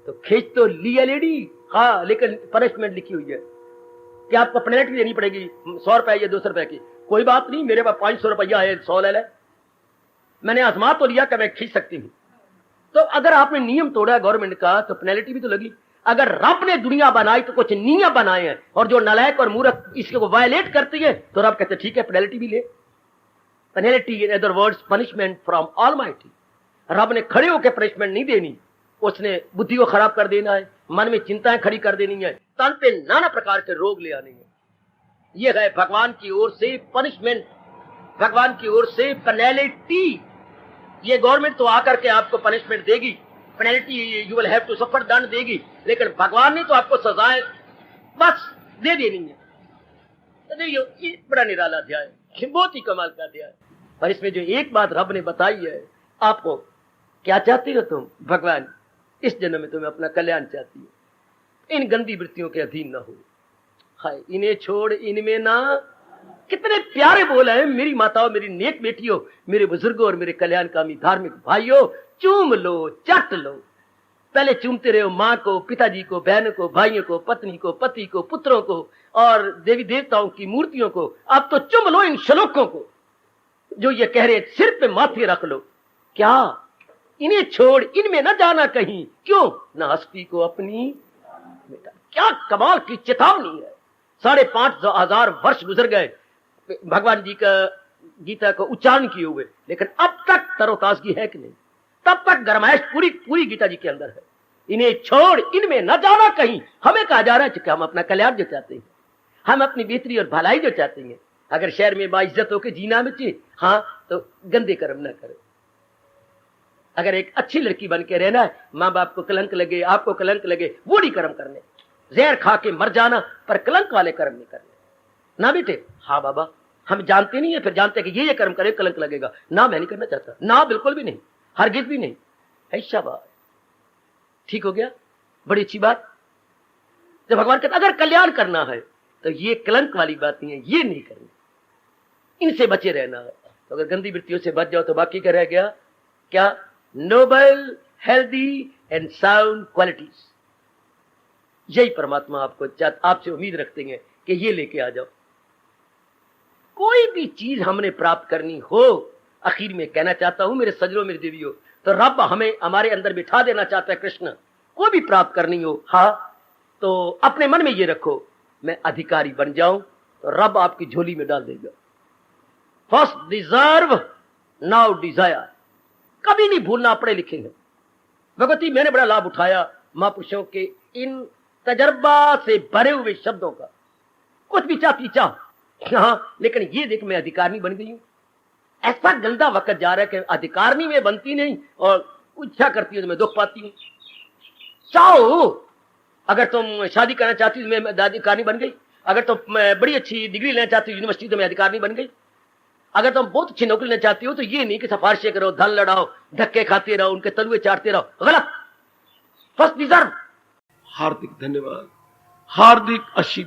तो खींच तो लिया लेडी, हाँ, लेकिन पनिशमेंट लिखी हुई है कि आपको पेनल्टी देनी पड़ेगी 100 रुपए या 200 रुपए की। कोई बात नहीं, मेरे पास 500 रुपया है, 100 ले ले। मैंने आजमा तो लिया कि मैं खींच सकती हूँ। तो अगर आपने नियम तोड़ा गवर्नमेंट का तो पेनल्टी भी तो लगी। अगर रब ने दुनिया बनाई तो कुछ नियम बनाए हैं, और जो नालायक और मूर्ख इसको वायलेट करती है तो रब कहते ठीक है पेनल्टी भी ले। Penalty in other words punishment from almighty. रब ने खड़े होकर पनिशमेंट नहीं देनी, उसने बुद्धि को खराब कर देना है, मन में चिंताएं खड़ी कर देनी है, तन पे नाना प्रकार के रोग ले आने हैं। यह है भगवान की ओर से पनिशमेंट, भगवान की ओर से पेनल्टी। ये गवर्नमेंट तो आकर के आपको पनिशमेंट देगी, penalty you will have to suffer, दंड देगी, लेकिन भगवान ने तो आपको सजाएं बस दे देनी है। तो देखिए ये बड़ा निराला अध्याय है, बहुत ही कमाल का अध्याय है। और इसमें जो एक बात रब ने बताई है, आपको क्या चाहती हो तुम? भगवान इस जन्म में तुम्हें अपना कल्याण चाहती है, इन गंदी वृत्तियों के अधीन ना हो। हाय इन्हें छोड़ इनमें ना, कितने प्यारे बोल है। मेरी माताओं, मेरी नेक बेटियों, मेरे बुजुर्गों और मेरे कल्याणकामी धार्मिक भाइयों, चूम लो, चट लो। पहले चूमते रहो माँ को, पिताजी को, बहनों को, भाइयों को, पत्नी को, पति को, पुत्रों को और देवी देवताओं की मूर्तियों को। अब तो चूम लो इन श्लोकों को जो ये कह रहे, सिर पे माथे रख लो। क्या? इन्हें छोड़ इनमें न जाना कहीं, क्यों? न हस्ती को अपनी बेटा। क्या कमाल की चेतावनी है। 5,500 वर्ष गुजर गए भगवान जी का गीता को उच्चारण किए हुए, लेकिन अब तक तरोताजगी है कि नहीं? तब तक गरमाइश पूरी गीता जी के अंदर है। इन्हें छोड़ इनमें न जाना कहीं। हमें कहा जा रहा है कि हम अपना कल्याण जो चाहते हैं, हम अपनी बेहतरी और भलाई जो चाहते हैं, अगर शहर में बाइज्जत होकर जीना बचे, हाँ, तो गंदे कर्म न करो। अगर एक अच्छी लड़की बन के रहना है, माँ बाप को कलंक लगे, आपको कलंक लगे, वो नहीं कर्म करने। जहर खा के मर जाना, पर कलंक वाले कर्म नहीं करने ना बेटे। हाँ बाबा, हम जानते नहीं है, फिर जानते हैं कि ये कर्म करे कलंक लगेगा ना, मैं नहीं करना चाहता ना, बिल्कुल भी नहीं, हरगिज भी नहीं। ऐसा बात ठीक हो गया, बड़ी अच्छी बात। जब भगवान कहते अगर कल्याण करना है तो ये कलंक वाली बात नहीं है, ये नहीं करनी, इनसे बचे रहना है। तो अगर गंदी वृत्तियों से बच जाओ तो बाकी क्या रह गया? क्या? Noble, healthy and sound qualities. यही परमात्मा आपसे उम्मीद रखते हैं कि ये लेके आ जाओ। कोई भी चीज हमने प्राप्त करनी हो, आखिर में कहना चाहता हूं मेरे सजनों, मेरी देवियों, तो रब हमें हमारे अंदर बिठा देना चाहता है। कृष्ण कोई भी प्राप्त करनी हो, हाँ, तो अपने मन में ये रखो, मैं अधिकारी बन जाऊं तो रब आपकी झोली में डाल देगा। First deserve, now desire. कभी नहीं भूलना, पढ़े लिखे हैं। भगवती मैंने बड़ा लाभ उठाया महापुरुषों के इन तजर्बा से भरे हुए शब्दों का। कुछ भी चाहती चाह, हाँ, लेकिन ये देख मैं अधिकारनी बन गई हूं। ऐसा गंदा वक्त जा रहा है कि अधिकारनी में बनती नहीं और इच्छा करती है तो मैं दुख पाती हूं। चाहो, अगर तुम शादी करना चाहती हो तो मैं अधिकारनी बन गई। अगर तुम बड़ी अच्छी डिग्री लेना चाहती हो यूनिवर्सिटी तो मैं अधिकारनी बन गई। अगर तुम बहुत अच्छी नौकरी लेना चाहती हो तो ये नहीं कि सिफारिशें करो, धन लड़ाओ, धक्के खाते रहो, उनके तलुए चाटते रहो। गलत। First deserve. हार्दिक धन्यवाद, हार्दिक आशीर्वाद।